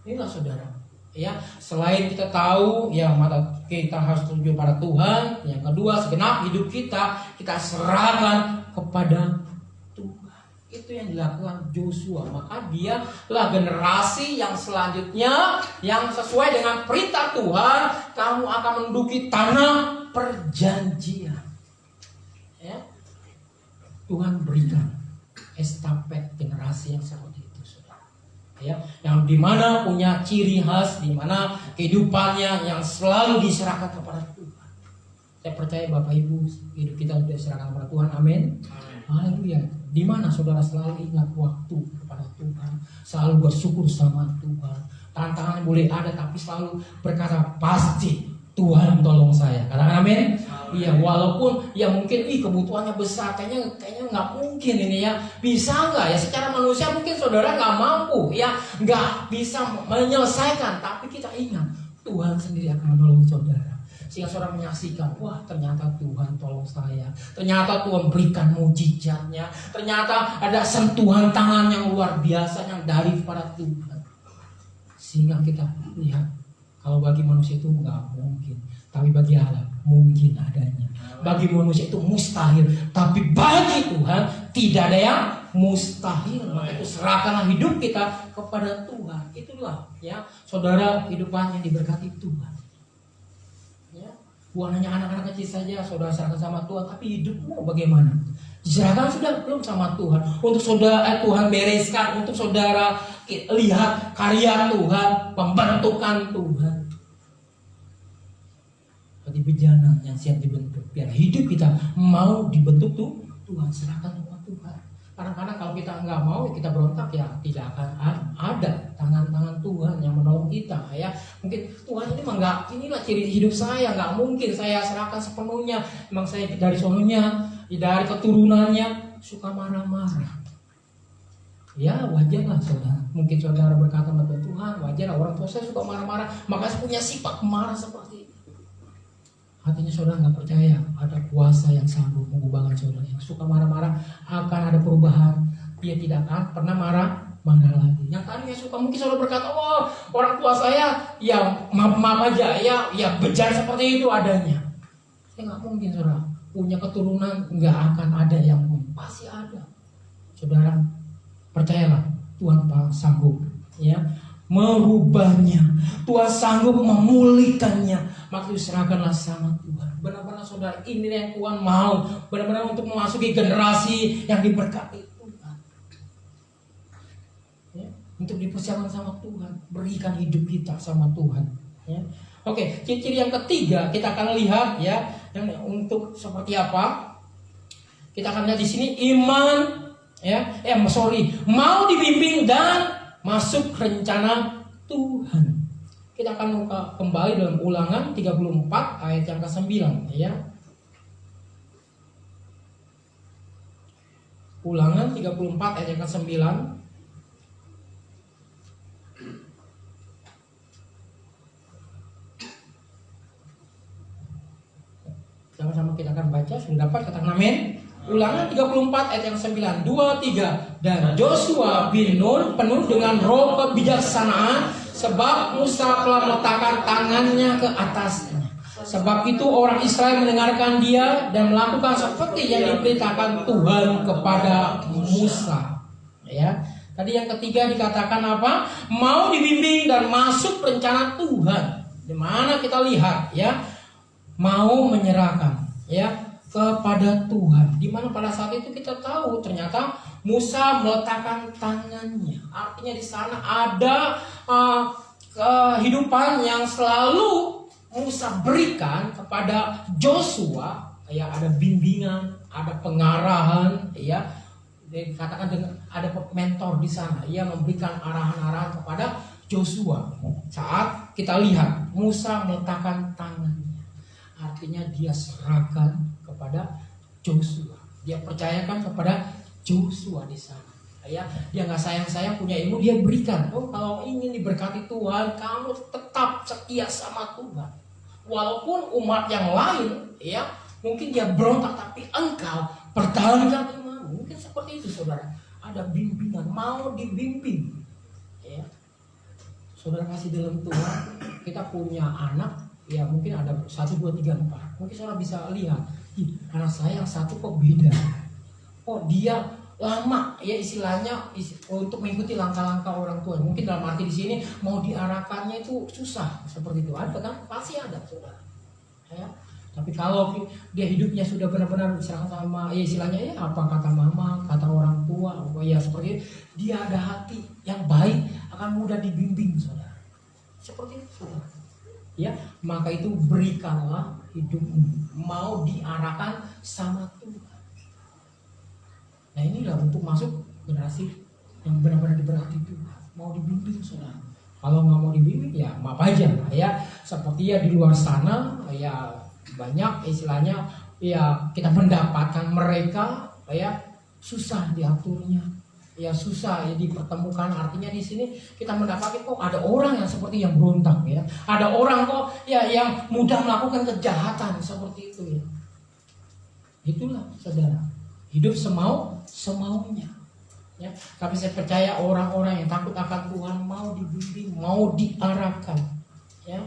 Inilah saudara, ya, selain kita tahu ya mata kita harus tertuju pada Tuhan, yang kedua segenap hidup kita serahkan kepada Tuhan. Itu yang dilakukan Joshua. Maka dia lah generasi yang selanjutnya yang sesuai dengan perintah Tuhan, kamu akan menduduki tanah perjanjian, ya. Tuhan berikan estafet generasi yang seperti itu, saudara. ya, yang dimana punya ciri khas, dimana kehidupannya yang selalu diserahkan kepada Tuhan. Saya percaya Bapak Ibu hidup kita sudah diserahkan kepada Tuhan, amin. Haleluya. Dimana saudara selalu ingat waktu kepada Tuhan, selalu bersyukur sama Tuhan. Tantangan boleh ada, tapi selalu berkata pasti Tuhan tolong saya. Katakan amin. Iya, walaupun ya mungkin kebutuhannya besar, kayaknya nggak mungkin ini ya. Bisa nggak ya? Secara manusia mungkin saudara nggak mampu ya, nggak bisa menyelesaikan. Tapi kita ingat Tuhan sendiri akan menolong saudara. Sehingga saudara menyaksikan, wah ternyata Tuhan tolong saya. Ternyata Tuhan berikan mujizatnya. Ternyata ada sentuhan tangan yang luar biasa yang daripada Tuhan. Sehingga kita lihat, kalau bagi manusia itu nggak mungkin, tapi bagi Allah mungkin adanya. Bagi manusia itu mustahil, tapi bagi Tuhan tidak ada yang mustahil. Maka itu serahkanlah hidup kita kepada Tuhan. Itulah ya saudara, hidupan yang diberkati Tuhan. Ya, bukan hanya anak-anak kecil saja saudara serahkan sama Tuhan, tapi hidupmu bagaimana? Diserahkan sudah belum sama Tuhan? Untuk saudara Tuhan bereskan, untuk saudara lihat karya Tuhan, pembentukan Tuhan. Seperti bejana yang siap dibentuk. Biar hidup kita mau dibentuk tuh Tuhan, serahkan sama Tuhan. Kadang-kadang kalau kita nggak mau, kita berontak ya, tidak akan ada tangan-tangan Tuhan yang menolong kita ya. Mungkin Tuhan ini memang nggak, inilah ciri hidup saya, nggak mungkin saya serahkan sepenuhnya. Memang saya dari sononya, dari keturunannya suka marah-marah. Ya wajarlah saudara. Mungkin saudara berkata kepada Tuhan, wajarlah orang tua saya suka marah-marah, maka saya punya sifat marah seperti itu. Artinya saudara nggak percaya ada kuasa yang sanggup mengubahkan saudara. Yang suka marah-marah akan ada perubahan. Dia tidak akan pernah marah lagi. Yang tadinya suka, mungkin saudara berkata, oh orang tua saya ya maaf aja ya bejat seperti itu adanya. Saya nggak mungkin saudara punya keturunan, nggak akan ada yang pasti ada. Saudara percayalah Tuhan sanggup ya merubahnya. Tuhan sanggup memulihkannya. Maka diserahkanlah sama Tuhan. Benar-benar saudara, ini yang Tuhan mau. Benar-benar untuk memasuki generasi yang diberkati Tuhan ya, untuk dipersiapkan sama Tuhan. Berikan hidup kita sama Tuhan ya. Oke, ciri yang ketiga kita akan lihat ya, yang untuk seperti apa. Kita akan lihat di sini iman mau dibimbing dan masuk rencana Tuhan. Kita akan kembali dalam Ulangan 34 ayat yang ke-9 ya. Ulangan 34 ayat yang ke-9. Sama-sama kita akan baca, sudah dapat katakan amin. Ulangan 34 ayat yang 9, 2, 3. Dan Joshua bin Nun penuh dengan roh kebijaksanaan, sebab Musa telah meletakkan tangannya ke atasnya. Sebab itu orang Israel mendengarkan dia dan melakukan seperti yang diperintahkan Tuhan kepada Musa. Ya, tadi yang ketiga dikatakan apa? Mau dibimbing dan masuk rencana Tuhan. Di mana kita lihat ya, mau menyerahkan ya kepada Tuhan. Di mana pada saat itu kita tahu ternyata Musa meletakkan tangannya. Artinya di sana ada kehidupan yang selalu Musa berikan kepada Joshua. Ya, ada bimbingan, ada pengarahan, ya. Dikatakan dengan ada mentor di sana, ia memberikan arahan-arahan kepada Joshua. Saat kita lihat Musa meletakkan tangannya, artinya dia serahkan kepada Joshua. Dia percayakan kepada Joshua di sana. Ya, dia nggak sayang-sayang punya ilmu, dia berikan. Oh, kalau ingin diberkati Tuhan, kamu tetap setia sama Tuhan. Walaupun umat yang lain, ya, mungkin dia berontak, tapi engkau pertahankan imanmu. Mungkin seperti itu, saudara. Ada bimbingan, mau dibimbing. Ya, saudara kasih dalam Tuhan. Kita punya anak, ya mungkin ada 1, 2, 3, 4. Mungkin saudara bisa lihat, anak saya yang satu kok beda. Oh, dia lama ya istilahnya untuk mengikuti langkah-langkah orang tua. Mungkin dalam arti di sini mau diarahkannya itu susah seperti itu. Ada kan? Pasti ada, saudara. Ya. Tapi Tapi kalau dia hidupnya sudah benar-benar diserahkan sama, ya istilahnya ya apa kata mama, kata orang tua, ya seperti itu, dia ada hati yang baik, akan mudah dibimbing, saudara. Seperti itu, saudara. Ya, maka itu berikanlah hidupmu, mau diarahkan sama Tuhan. Nah inilah untuk masuk generasi yang benar-benar diberkati Tuhan, mau dibimbing, saudara. Kalau nggak mau dibimbing ya maaf aja, ya seperti ya di luar sana ya banyak istilahnya ya kita mendapatkan mereka ya susah diaturnya, ya susah ya dipertemukan. Artinya di sini kita mendapatkan kok ada orang yang seperti yang berontak ya, ada orang kok ya yang mudah melakukan kejahatan seperti itu ya. Itulah saudara, hidup semaunya. Ya, tapi saya percaya orang-orang yang takut akan Tuhan mau dibimbing, mau diarahkan. Ya,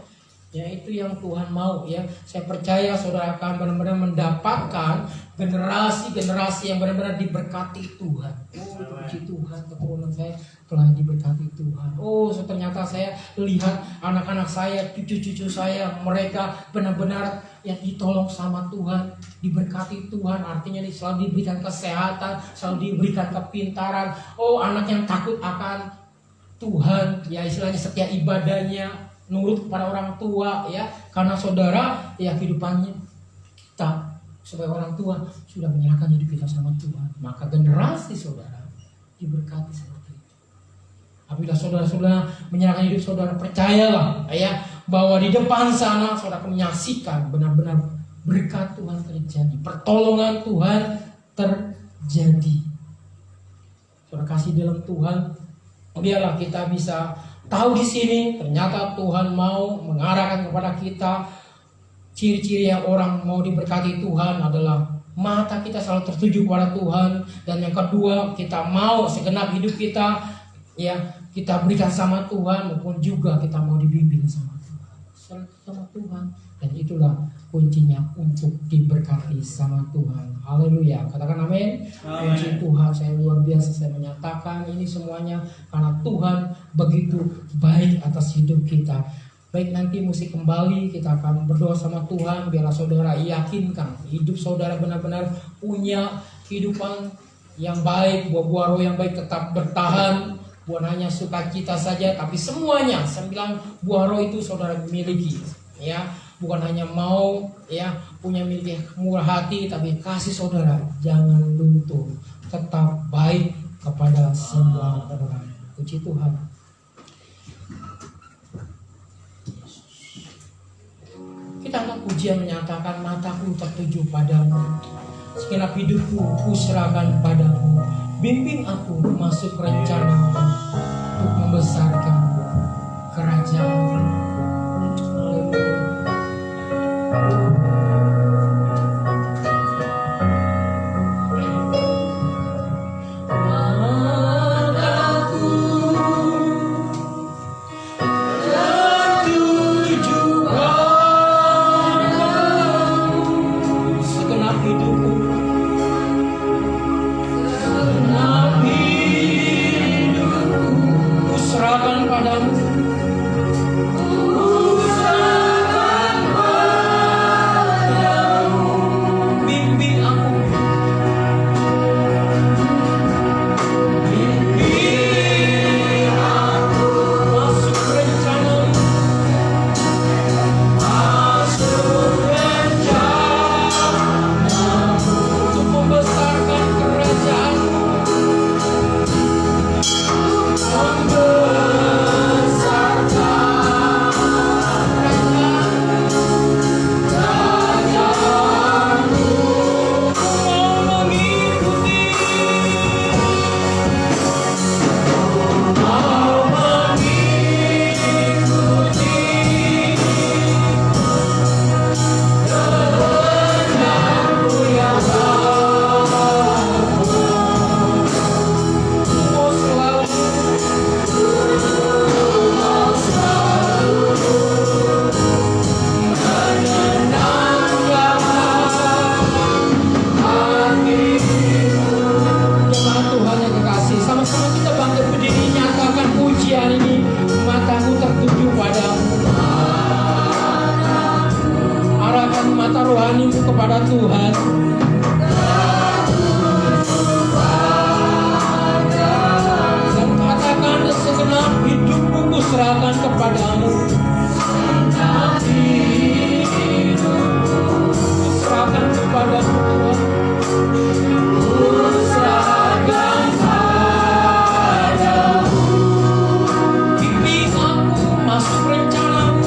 ya itu yang Tuhan mau. Ya, saya percaya saudara akan benar-benar mendapatkan generasi-generasi yang benar-benar diberkati Tuhan. Oh, puji Tuhan, keturunan saya telah diberkati Tuhan. Oh, so ternyata saya lihat anak-anak saya, cucu-cucu saya, mereka benar-benar yang ditolong sama Tuhan, diberkati Tuhan. Artinya selalu diberikan kesehatan, selalu diberikan kepintaran. Oh, anak yang takut akan Tuhan, ya istilahnya setiap ibadahnya nurut kepada orang tua, ya karena saudara ya kehidupannya kita sebagai orang tua sudah menyerahkan hidup kita sama Tuhan, maka generasi saudara diberkati seperti itu. Apabila saudara-saudara menyerahkan hidup saudara, percayalah ya bahwa di depan sana saudara akan menyaksikan benar-benar berkat Tuhan terjadi, pertolongan Tuhan terjadi. Saudara kasih dalam Tuhan, biarlah kita bisa tahu di sini ternyata Tuhan mau mengarahkan kepada kita. Ciri-ciri yang orang mau diberkati Tuhan adalah mata kita selalu tertuju kepada Tuhan, dan yang kedua kita mau segenap hidup kita ya kita berikan sama Tuhan, maupun juga kita mau dibimbing sama Tuhan, dan itulah kuncinya untuk diberkati sama Tuhan. Haleluya, katakan amin. Puji Tuhan, saya luar biasa saya menyatakan ini semuanya karena Tuhan begitu baik atas hidup kita. Baik, nanti musik kembali, kita akan berdoa sama Tuhan. Biarlah saudara yakinkan hidup saudara benar-benar punya kehidupan yang baik, buah-buah roh yang baik tetap bertahan. Bukan hanya sukacita saja, tapi semuanya 9 buah roh itu saudara miliki. Ya, bukan hanya mau ya punya milik murah hati, tapi kasih saudara jangan luntur, tetap baik kepada semua orang. Puji Tuhan. Kita angkat pujian menyatakan mataku tertuju padamu, segenap hidupku kuserahkan padamu. Bimbing aku masuk rencana untuk membesarkan kerajaan. kepada Tuhan. Dan katakan segenap hidupku kuserahkan kepadamu. Serahkan kepadamu Tuhan. Serahkan padamu. Bimbing aku masuk rencanamu.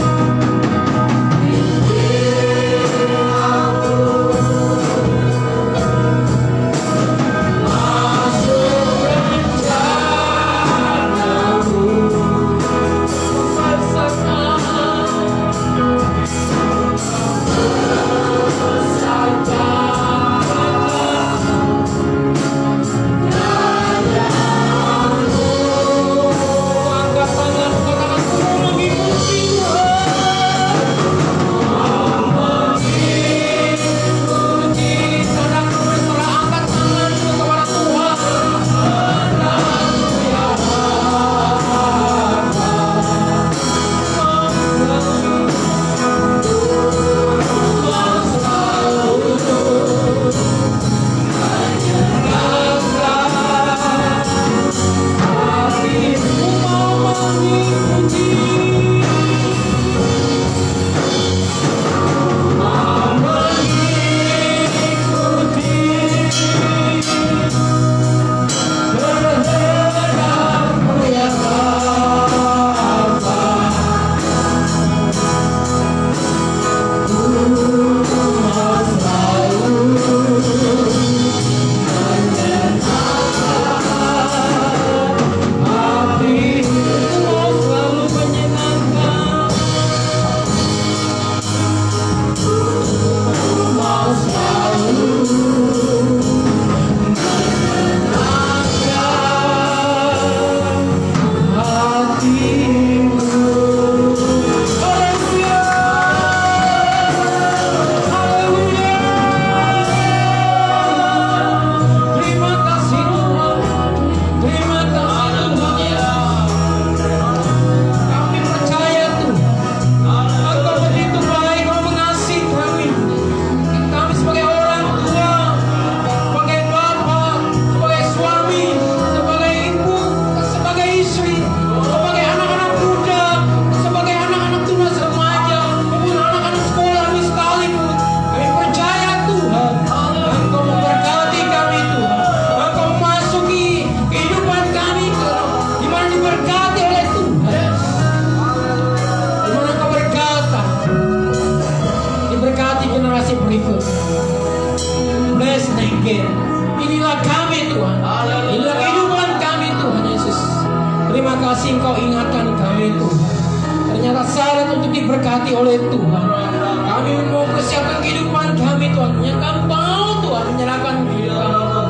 Inilah kami Tuhan. Inilah kehidupan kami Tuhan Yesus. Terima kasih Engkau ingatkan kami Tuhan. Ternyata syarat untuk diberkati oleh Tuhan. Kami mau persiapkan kehidupan kami Tuhan. Yang kami mau Tuhan menyerahkan kehidupan kami.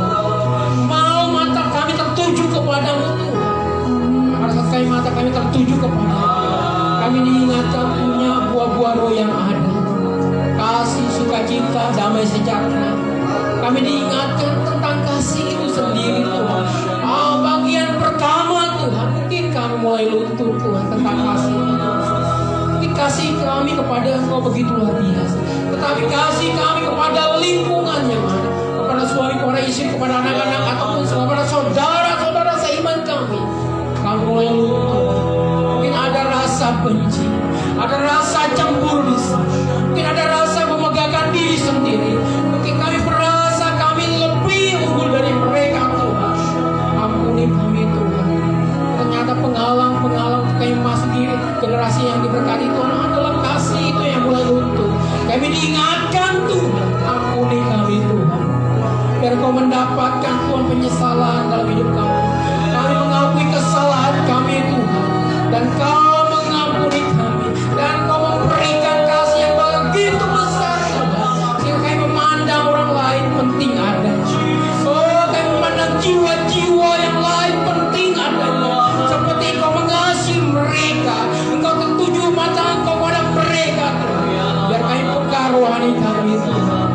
Mau mata kami tertuju kepadamu Tuhan. Pada saat kami mata kami tertuju kepadamu, kami diingatkan punya buah-buah roh yang ada. Kasih, sukacita, damai sejahtera. Kami diingatkan tentang kasih itu sendiri Tuhan. Bagian pertama Tuhan, mungkin kami mulai luntur Tuhan tentang kasih. Mungkin kasih kami kepada Engkau begitu luar biasa. Tetapi kasih kami kepada lingkungan yang ada, kepada suami, kepada istri, kepada anak-anak ataupun kepada saudara-saudara seiman kami mulai luntur. Mungkin ada rasa benci, ada rasa cemburu di sana. Mungkin ada rasa memegahkan diri sendiri. Mungkin kami merasa kami lebih unggul dari mereka Tuhan. Ampuni kami Tuhan. Ternyata penghalang kami masuk di generasi yang diberkati Tuhan adalah kasih itu yang mulai luntur. Kami diingatkan Tuhan, ampuni kami Tuhan. Biar Kau mendapatkan Tuhan penyesalan dalam hidup kami. Kami mengakui kesalahan kami Tuhan, dan Kau mengampuni kami, dan Kau memberikan kasih yang begitu besar Tuhan, sehingga kami memandang orang lain penting ada. Oh, kami memandang jiwa-jiwa yang lain penting adanya, seperti Engkau mengasihi mereka, Engkau tertuju mata Engkau pada mereka Tuhan. Biar kami peka rohani kami Tuhan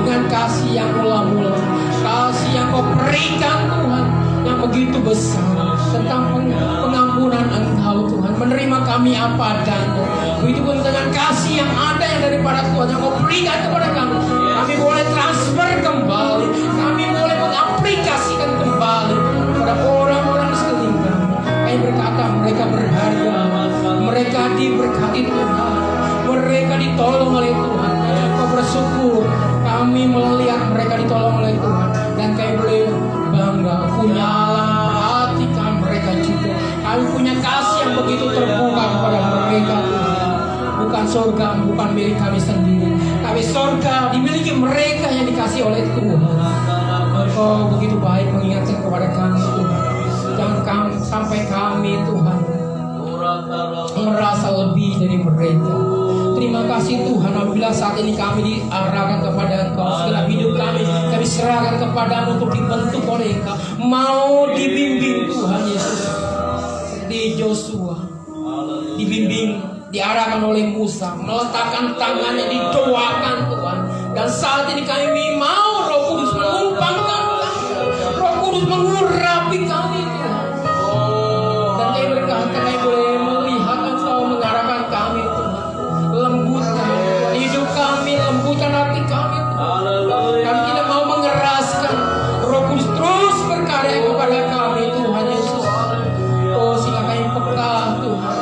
dengan kasih yang mula-mula, kasih yang Kau berikan Tuhan yang begitu besar, tentang pengampunan Engkau Tuhan, menerima kami apa adanya. Begitu pun dengan kasih yang ada yang daripada Tuhan yang Kau berikan kepada kami Kami boleh transfer kembali, kami boleh mengaplikasikan kembali kepada orang-orang di sekeliling kami. Kami berkata mereka berharga, mereka diberkati Tuhan, mereka ditolong oleh Tuhan. Kau bersyukur kami melihat mereka ditolong oleh Tuhan, dan kami boleh bangga punya hati kami mereka juga. Kami punya kasih yang begitu terbuka kepada mereka Tuhan. Bukan surga, bukan milik kami sendiri, tapi surga dimiliki mereka yang dikasih oleh Tuhan. Engkau begitu baik mengingatkan kepada kami Tuhan. Jangan sampai kami Tuhan merasa lebih dari mereka. Terima kasih Tuhan apabila saat ini kami diarahkan kepada Engkau. Segala hidup kami serahkan kepadamu untuk dibentuk oleh Engkau. Mau dibimbing Tuhan Yesus seperti Joshua dibimbing, diarahkan oleh Musa, meletakkan tangannya, didoakan Tuhan. Dan saat ini kami mau Roh Kudus menumpangkan kami, Roh Kudus mengurapi kami Tuhan. Dan kami berkata kami boleh melihat Engkau mengarahkan kami Tuhan. Lembutkan hidup kami, lembutkan hati kami Tuhan. Kami tidak mau mengeraskan, Roh Kudus terus berkarya kepada kami Tuhan Yesus. Oh, sehingga kami peka Tuhan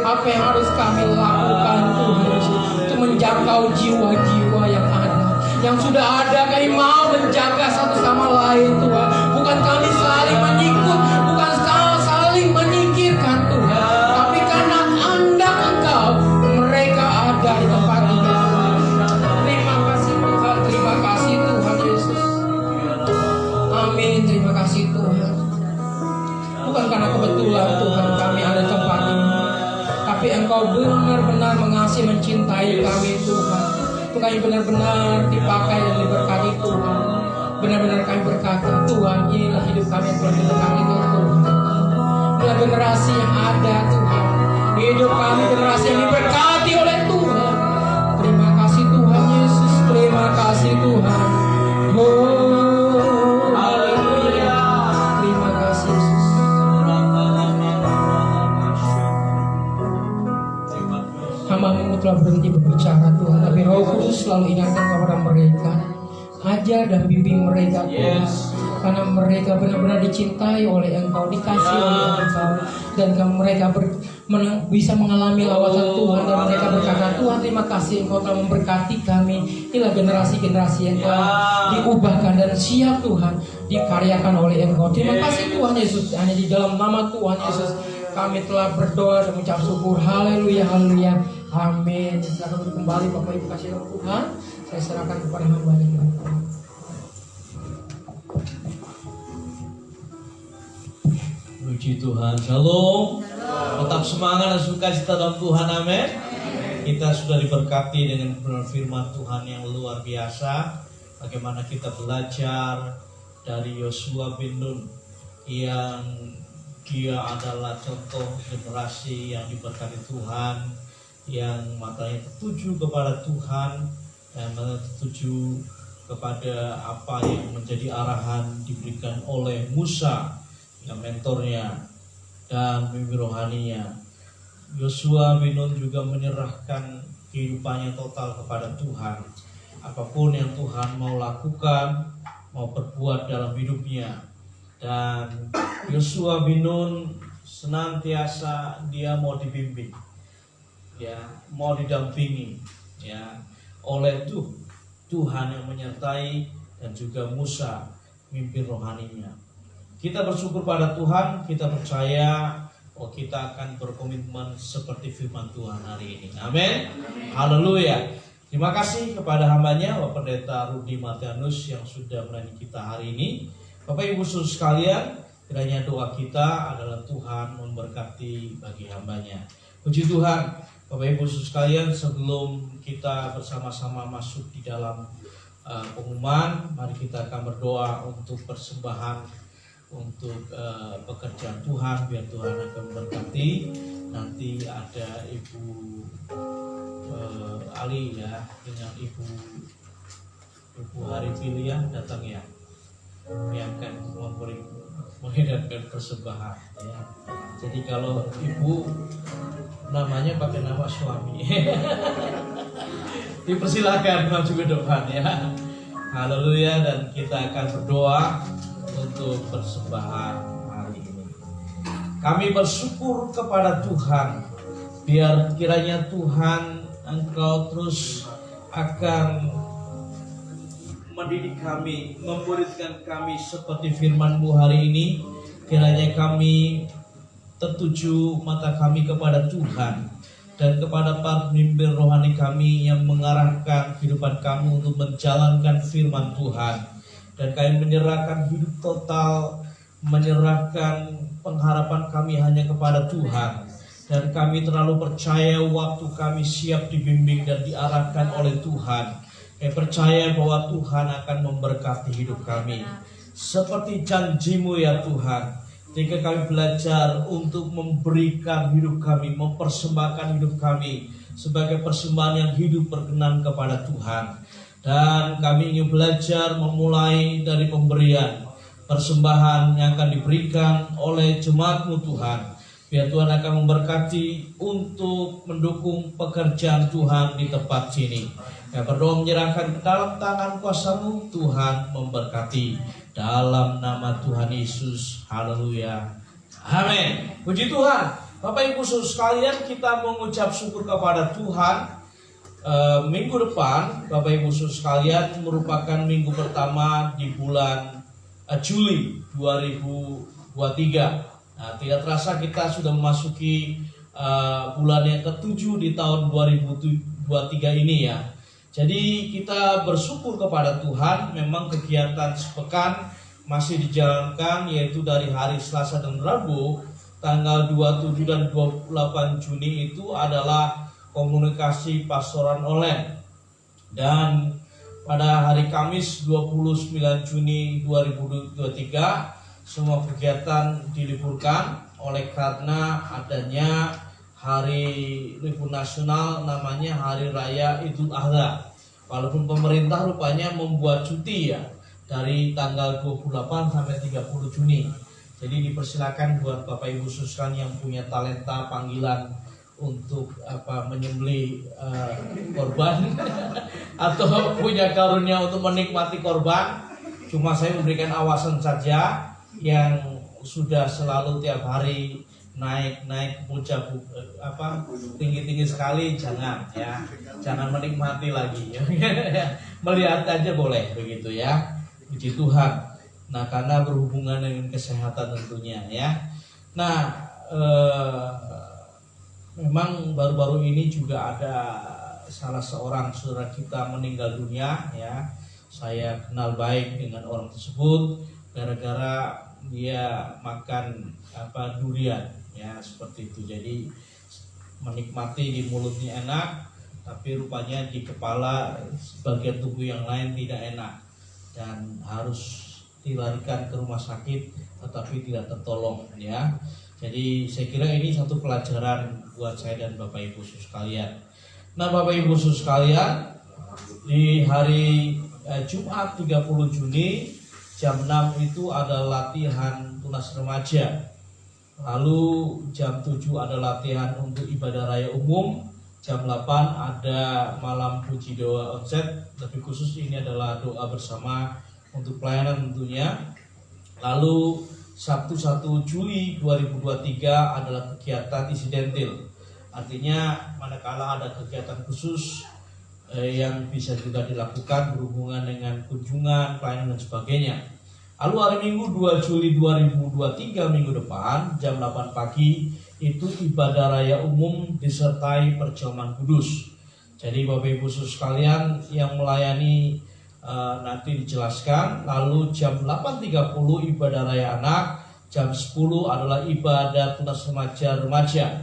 apa yang harus kami lakukan Tuhan untuk menjangkau jiwa-jiwa yang ada, yang sudah ada. Kami mau menjaga satu sama lain Tuhan. Bukan kami saling menyikut, bukan saling menyingkirkan Tuhan, tapi karena kehendak Engkau mereka ada di tempat ini. Terima kasih Tuhan, terima kasih Tuhan Yesus. Amin, terima kasih Tuhan. Bukan karena kebetulan Tuhan kami ada di tempat ini, tapi Engkau benar-benar mengasihi, mencintai kami Tuhan. Untuk kami benar-benar dipakai dan diberkati Tuhan. Benar-benar kami berkata Tuhan, inilah hidup kami yang telah diberkati Tuhan. Inilah generasi yang ada Tuhan. Hidup kami generasi yang diberkati oleh Tuhan. Terima kasih Tuhan Yesus, terima kasih Tuhan. Oh, haleluya. Terima kasih Yesus. Hamba-Mu telah berhenti berbicara Tuhan, tapi Roh Kudus selalu ingatkan kepada mereka. Ajar dan bimbing mereka Tuhan, karena mereka benar-benar dicintai oleh Engkau, dikasih oleh Engkau, dan mereka bisa mengalami lawatan Tuhan. Dan mereka berkata, Tuhan terima kasih Engkau telah memberkati kami. Inilah generasi-generasi yang telah diubahkan dan siap Tuhan dikaryakan oleh Engkau. Terima kasih Tuhan Yesus. Hanya di dalam nama Tuhan Yesus kami telah berdoa dan mengucap syukur. Haleluya, haleluya, amin. Silakan duduk kembali Bapak Ibu kasih dalam Tuhan. Saya serahkan kepada hamba-Nya. Puji Tuhan, shalom. Tetap semangat dan sukacita dalam Tuhan, amin. Kita sudah diberkati dengan firman Tuhan yang luar biasa. Bagaimana kita belajar dari Yosua bin Nun yang dia adalah contoh generasi yang diberkati Tuhan, yang matanya tertuju kepada Tuhan dan tertuju kepada apa yang menjadi arahan diberikan oleh Musa yang mentornya dan pemimpin rohaninya. Yosua bin Nun juga menyerahkan kehidupannya total kepada Tuhan. Apapun yang Tuhan mau lakukan, mau perbuat dalam hidupnya. Dan Yosua bin Nun senantiasa dia mau dibimbing, ya, mau didampingi, ya, oleh Tuhan yang menyertai dan juga Musa pemimpin rohaninya. Kita bersyukur pada Tuhan, kita percaya kita akan berkomitmen seperti firman Tuhan hari ini. Amin. Haleluya. Terima kasih kepada hamba-Nya Bapak Pendeta Rudi Martianus yang sudah melayani kita hari ini. Bapak Ibu Saudara sekalian, kiranya doa kita adalah Tuhan memberkati bagi hamba-Nya. Puji Tuhan, Bapak Ibu Saudara sekalian, sebelum kita bersama-sama masuk di dalam pengumuman, mari kita akan berdoa untuk persembahan untuk pekerjaan Tuhan, biar Tuhan akan memberkati. Nanti ada Ibu Ali ya, dengan Ibu Hari Pilihan datang ya, yang akan menghidapkan persembahan ya. Jadi kalau ibu namanya pakai nama suami dipersilakan maju ke depan ya. Haleluya. Dan kita akan berdoa untuk persembahan hari ini. Kami bersyukur kepada Tuhan, biar kiranya Tuhan Engkau terus akan mendidik kami, memuridkan kami seperti firman-Mu hari ini. Kiranya kami tertuju mata kami kepada Tuhan dan kepada para pemimpin rohani kami yang mengarahkan kehidupan kami untuk menjalankan firman Tuhan. Dan kami menyerahkan hidup total, menyerahkan pengharapan kami hanya kepada Tuhan. Dan kami terlalu percaya waktu kami siap dibimbing dan diarahkan oleh Tuhan. Kami percaya bahwa Tuhan akan memberkati hidup kami. Seperti janji-Mu ya Tuhan, ketika kami belajar untuk memberikan hidup kami, mempersembahkan hidup kami sebagai persembahan yang hidup berkenan kepada Tuhan. Dan kami ingin belajar memulai dari pemberian persembahan yang akan diberikan oleh jemaat-Mu Tuhan. Biar Tuhan akan memberkati untuk mendukung pekerjaan Tuhan di tempat sini. Kami berdoa menyerahkan ke dalam tangan kuasa-Mu, Tuhan memberkati. Dalam nama Tuhan Yesus, haleluya, amin. Puji Tuhan. Bapak Ibu Saudara sekalian, kita mengucap syukur kepada Tuhan. Minggu depan, Bapak Ibu Saudara sekalian, merupakan minggu pertama di bulan Juli 2023. Nah, tidak terasa kita sudah memasuki bulan yang ke-7 di tahun 2023 ini ya. Jadi kita bersyukur kepada Tuhan. Memang kegiatan sepekan masih dijalankan, yaitu dari hari Selasa dan Rabu tanggal 27 dan 28 Juni itu adalah komunikasi pastoran online. Dan pada hari Kamis 29 Juni 2023 semua kegiatan diliburkan oleh karena adanya hari libur nasional, namanya Hari Raya Idul Adha. Walaupun pemerintah rupanya membuat cuti ya dari tanggal 28 sampai 30 Juni. Jadi dipersilakan buat Bapak Ibu sekalian yang punya talenta panggilan untuk menyembelih korban atau punya karunia untuk menikmati korban. Cuma saya memberikan awasan saja, yang sudah selalu tiap hari naik puncak tinggi sekali, jangan menikmati lagi melihat aja boleh begitu ya. Puji Tuhan. Nah, karena berhubungan dengan kesehatan tentunya ya. Nah, memang baru-baru ini juga ada salah seorang saudara kita meninggal dunia ya. Saya kenal baik dengan orang tersebut gara-gara dia makan durian ya, seperti itu. Jadi menikmati di mulutnya enak, tapi rupanya di kepala bagian tubuh yang lain tidak enak dan harus dilarikan ke rumah sakit tetapi tidak tertolong ya. Jadi saya kira ini satu pelajaran buat saya dan Bapak Ibu sekalian. Nah, Bapak Ibu sekalian, di hari Jumat 30 Juni jam 6 itu ada latihan tunas remaja. Lalu jam 7 ada latihan untuk ibadah raya umum. Jam 8 ada malam puji doa onset. Tapi khusus ini adalah doa bersama untuk pelayanan tentunya. Lalu Sabtu 1 Juli 2023 adalah kegiatan insidentil. Artinya manakala ada kegiatan khusus yang bisa juga dilakukan berhubungan dengan kunjungan, pelayanan dan sebagainya. Lalu hari Minggu 2 Juli 2023 minggu depan jam 8 pagi itu ibadah raya umum disertai perjamuan kudus. Jadi Bapak Ibu sekalian yang melayani nanti dijelaskan. Lalu jam 8.30 ibadah raya anak, jam 10 adalah ibadah tunas remaja.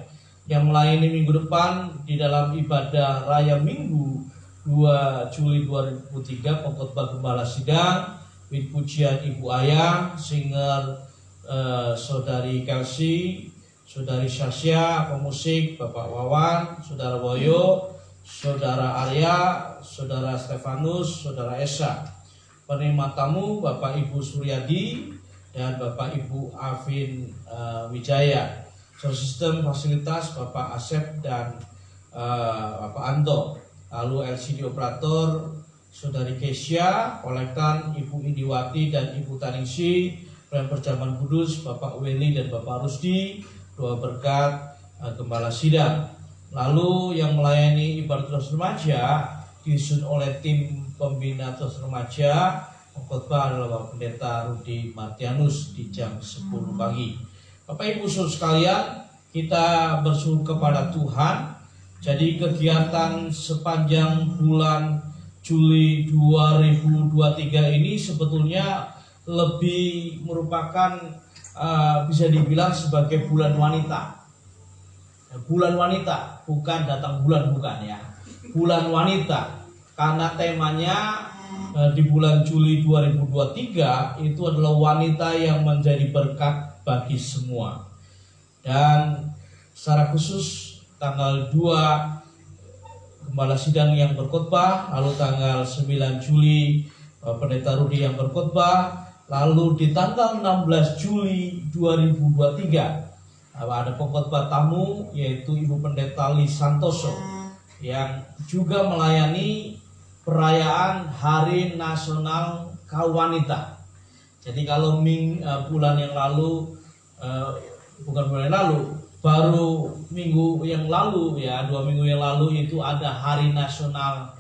Yang melayani minggu depan di dalam ibadah raya Minggu 2 Juli 2003 pengkhotbah gembala sidang, with pujian Ibu Ayah, singer Saudari Kelsey, Saudari Sasya, pemusik Bapak Wawan, Saudara Boyo, Saudara Arya, Saudara Stefanus, Saudara Esa. Penerima tamu Bapak Ibu Suryadi, dan Bapak Ibu Afin Wijaya. Sound system fasilitas Bapak Asep dan Bapak Anto. Lalu LCD operator Saudari Kesia, kolektan Ibu Indiwati dan Ibu Taningsi, dan perjamuan kudus Bapak Weli dan Bapak Rusdi, doa berkat Gembala Sidang. Lalu yang melayani ibadat terus remaja disusun oleh tim pembina terus remaja, pengkhotbah adalah Bapak Pendeta Rudi Martianus di jam 10 pagi. Bapak Ibu Saudara sekalian, kita bersyukur kepada Tuhan. Jadi kegiatan sepanjang bulan Juli 2023 ini sebetulnya lebih merupakan bisa dibilang sebagai bulan wanita. Bulan wanita, bukan datang bulan, bukan ya. Bulan wanita, karena temanya di bulan Juli 2023 itu adalah wanita yang menjadi berkat bagi semua. Dan secara khusus tanggal 2 Gembala Sidang yang berkhotbah, lalu tanggal 9 Juli Pendeta Rudi yang berkhotbah, lalu di tanggal 16 Juli 2023 ada pengkhotbah tamu yaitu Ibu Pendeta Lis Santoso yang juga melayani perayaan Hari Nasional Kaum Wanita. Jadi kalau bulan yang lalu, bukan bulan yang lalu, baru minggu yang lalu ya, 2 minggu yang lalu itu ada Hari Nasional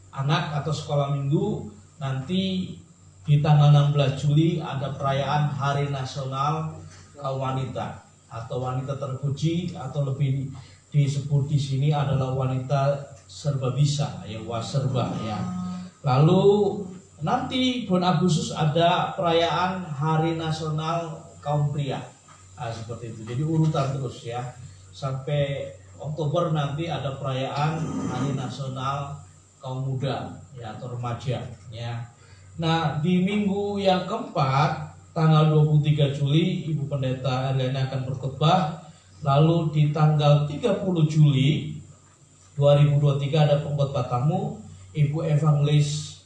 Anak atau Sekolah Minggu. Nanti di tanggal 16 Juli ada perayaan Hari Nasional Kaum Wanita atau wanita terpuji, atau lebih disebut di sini adalah wanita serba bisa ya, waserba ya. Lalu nanti bulan Agustus ada perayaan Hari Nasional Kaum Pria. Seperti itu. Jadi urutan terus ya. Sampai Oktober nanti ada perayaan Hari Nasional Kaum Muda ya, atau remaja ya. Nah, di minggu yang keempat tanggal 23 Juli Ibu Pendeta Erliana akan berkhotbah. Lalu di tanggal 30 Juli 2023 ada pengkhotbah tamu Ibu Evangelis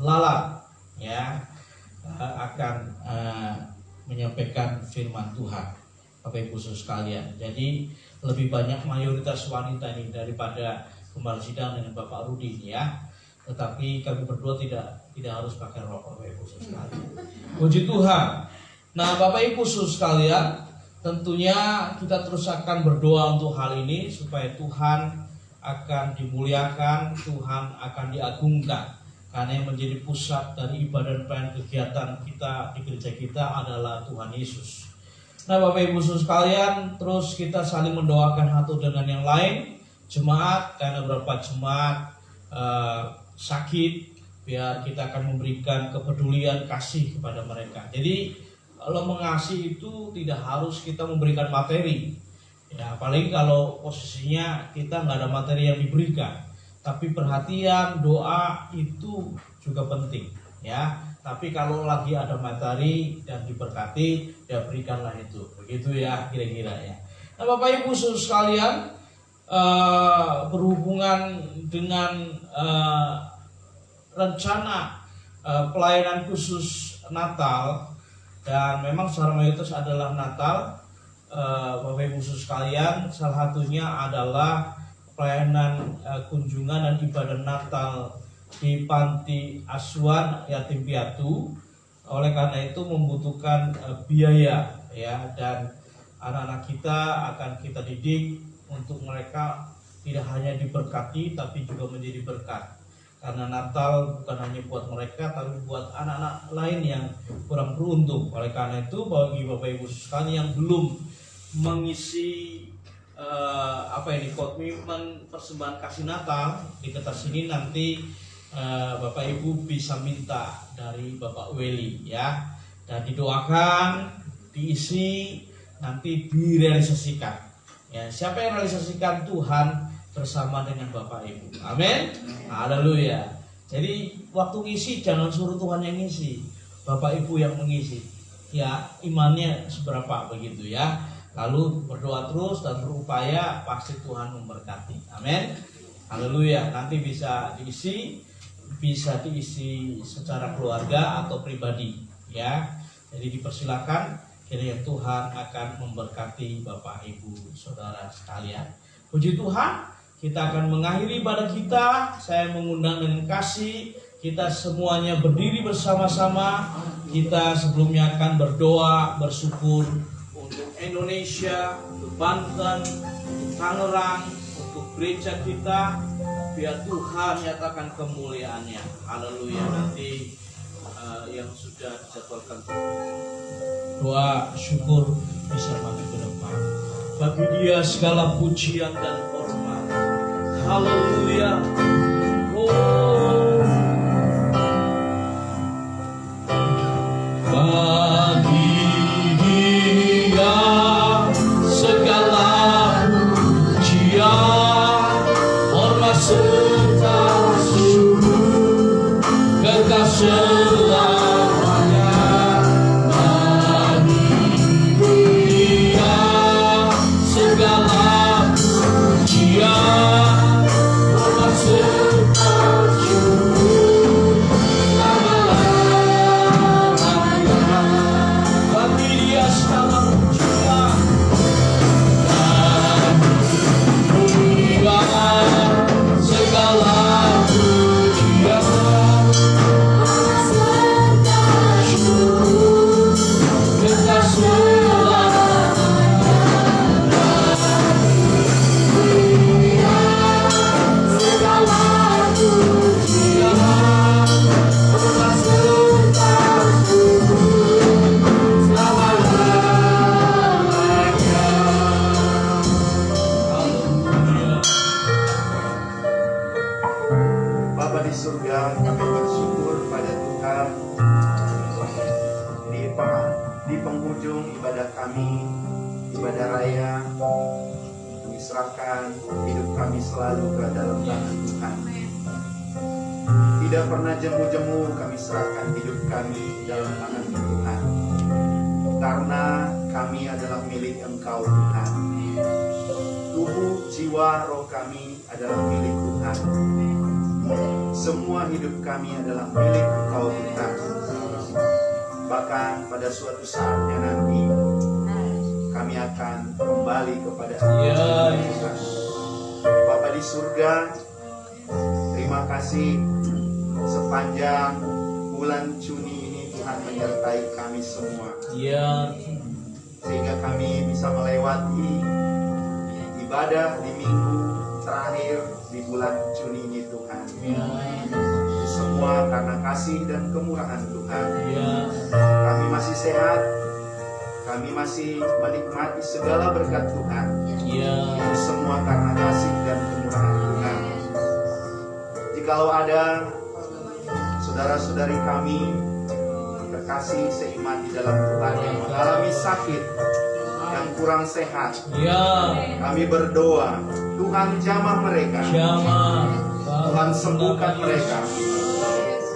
Lala ya, akan menyampaikan firman Tuhan. Bapak Ibu Saudara sekalian, jadi lebih banyak mayoritas wanita ini daripada Gembala Sidang dengan Bapak Rudi ya. Tetapi kami berdua tidak harus pakai rok, Bapak Ibu Saudara sekalian. Puji Tuhan. Nah, Bapak Ibu Saudara sekalian, tentunya kita terus akan berdoa untuk hal ini supaya Tuhan akan dimuliakan, Tuhan akan diagungkan. Karena yang menjadi pusat dari ibadah dan kegiatan kita di gereja kita adalah Tuhan Yesus. Nah, Bapak Ibu Saudara sekalian, terus kita saling mendoakan satu dengan yang lain. Jemaat, karena beberapa jemaat sakit, biar kita akan memberikan kepedulian kasih kepada mereka. Jadi kalau mengasihi itu tidak harus kita memberikan materi ya, apalagi kalau posisinya kita nggak ada materi yang diberikan. Tapi perhatian, doa itu juga penting ya. Tapi kalau lagi ada materi dan diberkati, ya berikanlah itu. Begitu ya kira-kira ya. Nah, Bapak Ibu Saudara sekalian, berhubungan dengan rencana pelayanan khusus Natal, dan memang secara mayoritas adalah Natal, Bapak Ibu Saudara sekalian, salah satunya adalah pelayanan kunjungan dan ibadah Natal di panti asuhan yatim piatu. Oleh karena itu membutuhkan biaya ya, dan anak-anak kita akan kita didik untuk mereka tidak hanya diberkati tapi juga menjadi berkat. Karena Natal bukan hanya buat mereka tapi buat anak-anak lain yang kurang beruntung. Oleh karena itu bagi Bapak Ibu sekalian yang belum mengisi komitmen persembahan kasih Natal di kertas ini, nanti Bapak Ibu bisa minta dari Bapak Weli ya, dan didoakan, diisi, nanti direalisasikan ya. Siapa yang realisasikan? Tuhan bersama dengan Bapak Ibu. Amin. Haleluya. Jadi waktu ngisi jangan suruh Tuhan yang ngisi, Bapak Ibu yang mengisi. Ya, imannya seberapa begitu ya. Lalu berdoa terus dan berupaya, pasti Tuhan memberkati. Amin. Haleluya. Nanti bisa diisi secara keluarga atau pribadi ya. Jadi dipersilakan, kiranya Tuhan akan memberkati Bapak Ibu Saudara sekalian. Puji Tuhan, kita akan mengakhiri ibadah kita. Saya mengundang dengan kasih, kita semuanya berdiri bersama-sama. Kita sebelumnya akan berdoa, bersyukur untuk Indonesia, untuk Banten, untuk Tangerang, untuk gereja kita. Biar Tuhan nyatakan kemuliaannya. Haleluya. Nanti yang sudah dijadwalkan doa syukur bisa maju ke depan. Bagi Dia segala pujian dan hormat. Haleluya. Oh. Bagi Dia segala pujian, hormat serta syukur, kekal selamanya. Bagi Dia segala pujian, hormat serta syukur, selama-lamanya. Bagi Dia segala pujian, bagi Dia segala pujian, kekal selamanya. Bapa di surga, kami bersyukur pada Tuhan di penghujung ibadah kami, ibadah raya. Kami serahkan hidup kami selalu ke dalam tangan Tuhan. Tidak pernah jemu-jemu kami serahkan hidup kami dalam tangan Tuhan. Karena kami adalah milik Engkau Tuhan. Tubuh, jiwa, roh kami adalah milik Tuhan. Semua hidup kami adalah milik Engkau Tuhan. Bahkan pada suatu saatnya nanti kami akan kembali kepada Ya, Tuhan. Bapa di surga, terima kasih sepanjang bulan Juni ini Tuhan menyertai kami semua, ya, sehingga kami bisa melewati ibadah di minggu terakhir di bulan Juni ini Tuhan. ya, Itu semua karena kasih dan kemurahan Tuhan. ya, Kami masih sehat, kami masih menikmati segala berkat Tuhan. ya, Itu semua karena kasih dan kemurahan Tuhan. Jikalau ada saudara-saudari kami terkasih seiman di dalam Tuhan yang mengalami sakit, yang kurang sehat, ya, kami berdoa, Tuhan jamah mereka, Syama, Tuhan sembuhkan mereka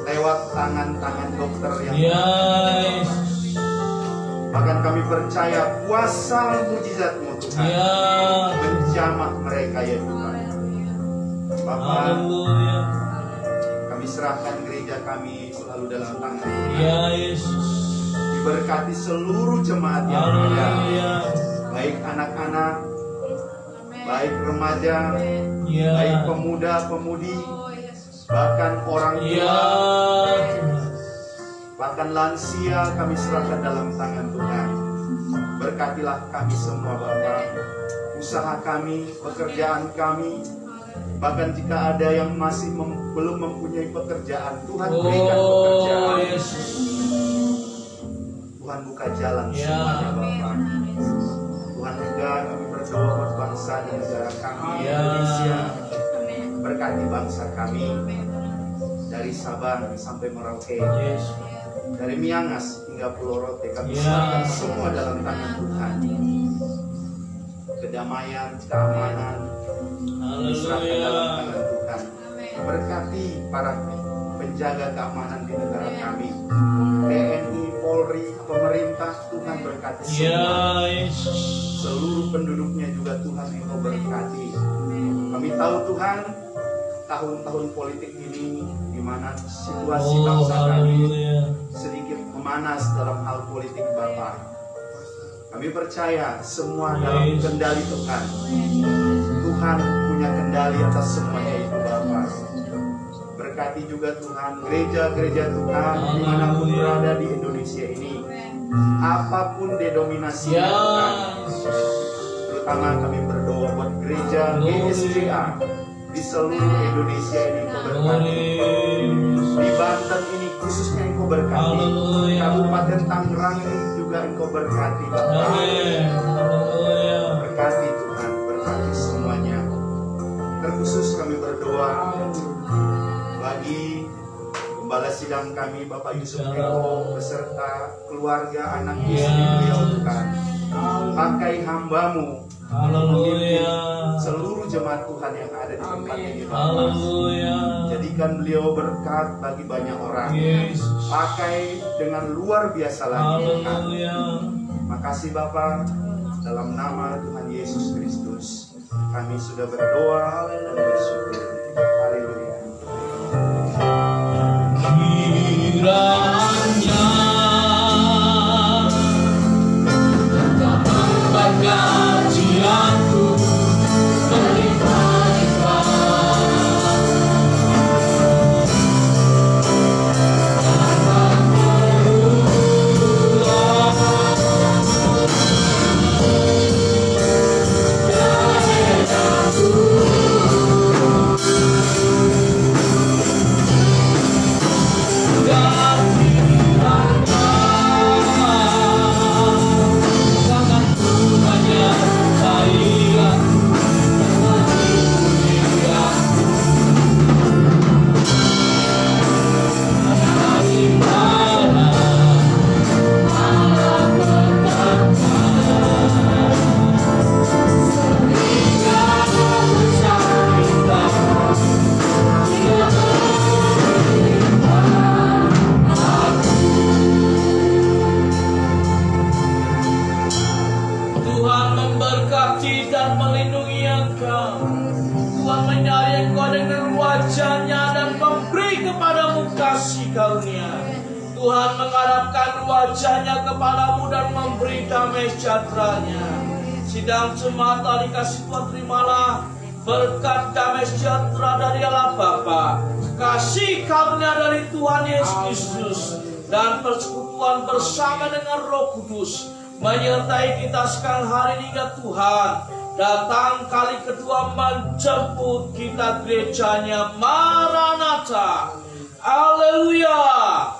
lewat tangan-tangan dokter yang ya, bahkan kami percaya kuasa mujizat-Mu Tuhan ya, menjamah mereka ya Tuhan. Bapa, haleluya, kami serahkan gereja kami selalu dalam tangan Tuhan. ya Yesus, Diberkati seluruh jemaat yang ada, haleluya, baik anak-anak, baik remaja, ya, baik pemuda-pemudi, bahkan orang ya, tua, bahkan lansia kami serahkan dalam tangan Tuhan. Berkatilah kami semua Bapa, usaha kami, pekerjaan kami, bahkan jika ada yang masih belum mempunyai pekerjaan, Tuhan berikan oh pekerjaan. Yesus, Tuhan buka jalan ya, semuanya Bapa. Tuhan juga kami berdoa buat bangsa dan negara kami Ya. Indonesia. Berkati bangsa kami dari Sabang sampai Merauke, Yesus, dari Miangas hingga Pulau Rote. Kami Ya. serahkan semua dalam tangan Tuhan. Kedamaian, keamanan diserahkan dalam haleluya, tangan Tuhan. Berkati para penjaga keamanan di negara kami, TNI, Polri, pemerintah. Tuhan berkati ya semua. Yesus, Seluruh penduduknya juga Tuhan Engkau berkati. Kami tahu Tuhan, tahun-tahun politik ini di mana situasi oh bangsa kami haleluya, sedikit memanas dalam hal politik Bapa. Kami percaya semua dalam kendali Tuhan. Tuhan punya kendali atas semuanya itu Bapa. Berkati juga Tuhan gereja-gereja Tuhan dimanapun berada di Indonesia ini. Apapun denominasinya Tuhan. Terutama kami berdoa buat gereja GSCA di seluruh Indonesia ini Engkau berkati. Di Banten ini khususnya Engkau berkati. Kabupaten Tangerang ini juga Engkau berkati Bapak. Berkati Tuhan, berkati semuanya. Terkhusus kami berdoa bagi Gembala Sidang kami Bapak Yusuf Eko beserta keluarga anak istri beliau Tuhan. Pakai hamba-Mu seluruh jemaat Tuhan yang ada di tempat ini Bapak. Jadikan beliau berkat bagi banyak orang. Pakai dengan luar biasa lagi Tuhan. Makasih Bapak, dalam nama Tuhan Yesus Kristus kami sudah berdoa dan bersyukur. Haleluya. Kiranya gajianku Tuhan mengharapkan wajahnya kepadamu dan memberi damai sejahtera-Nya. Sidang jemaat hari kasih Tuhan, terimalah berkat damai sejahtera dari Allah Bapa, kasih karunia dari Tuhan Yesus Kristus, dan persekutuan bersama dengan Roh Kudus menyertai kita sekarang hari ini hingga Tuhan datang kali kedua menjemput kita gerejanya. Maranatha. Haleluya.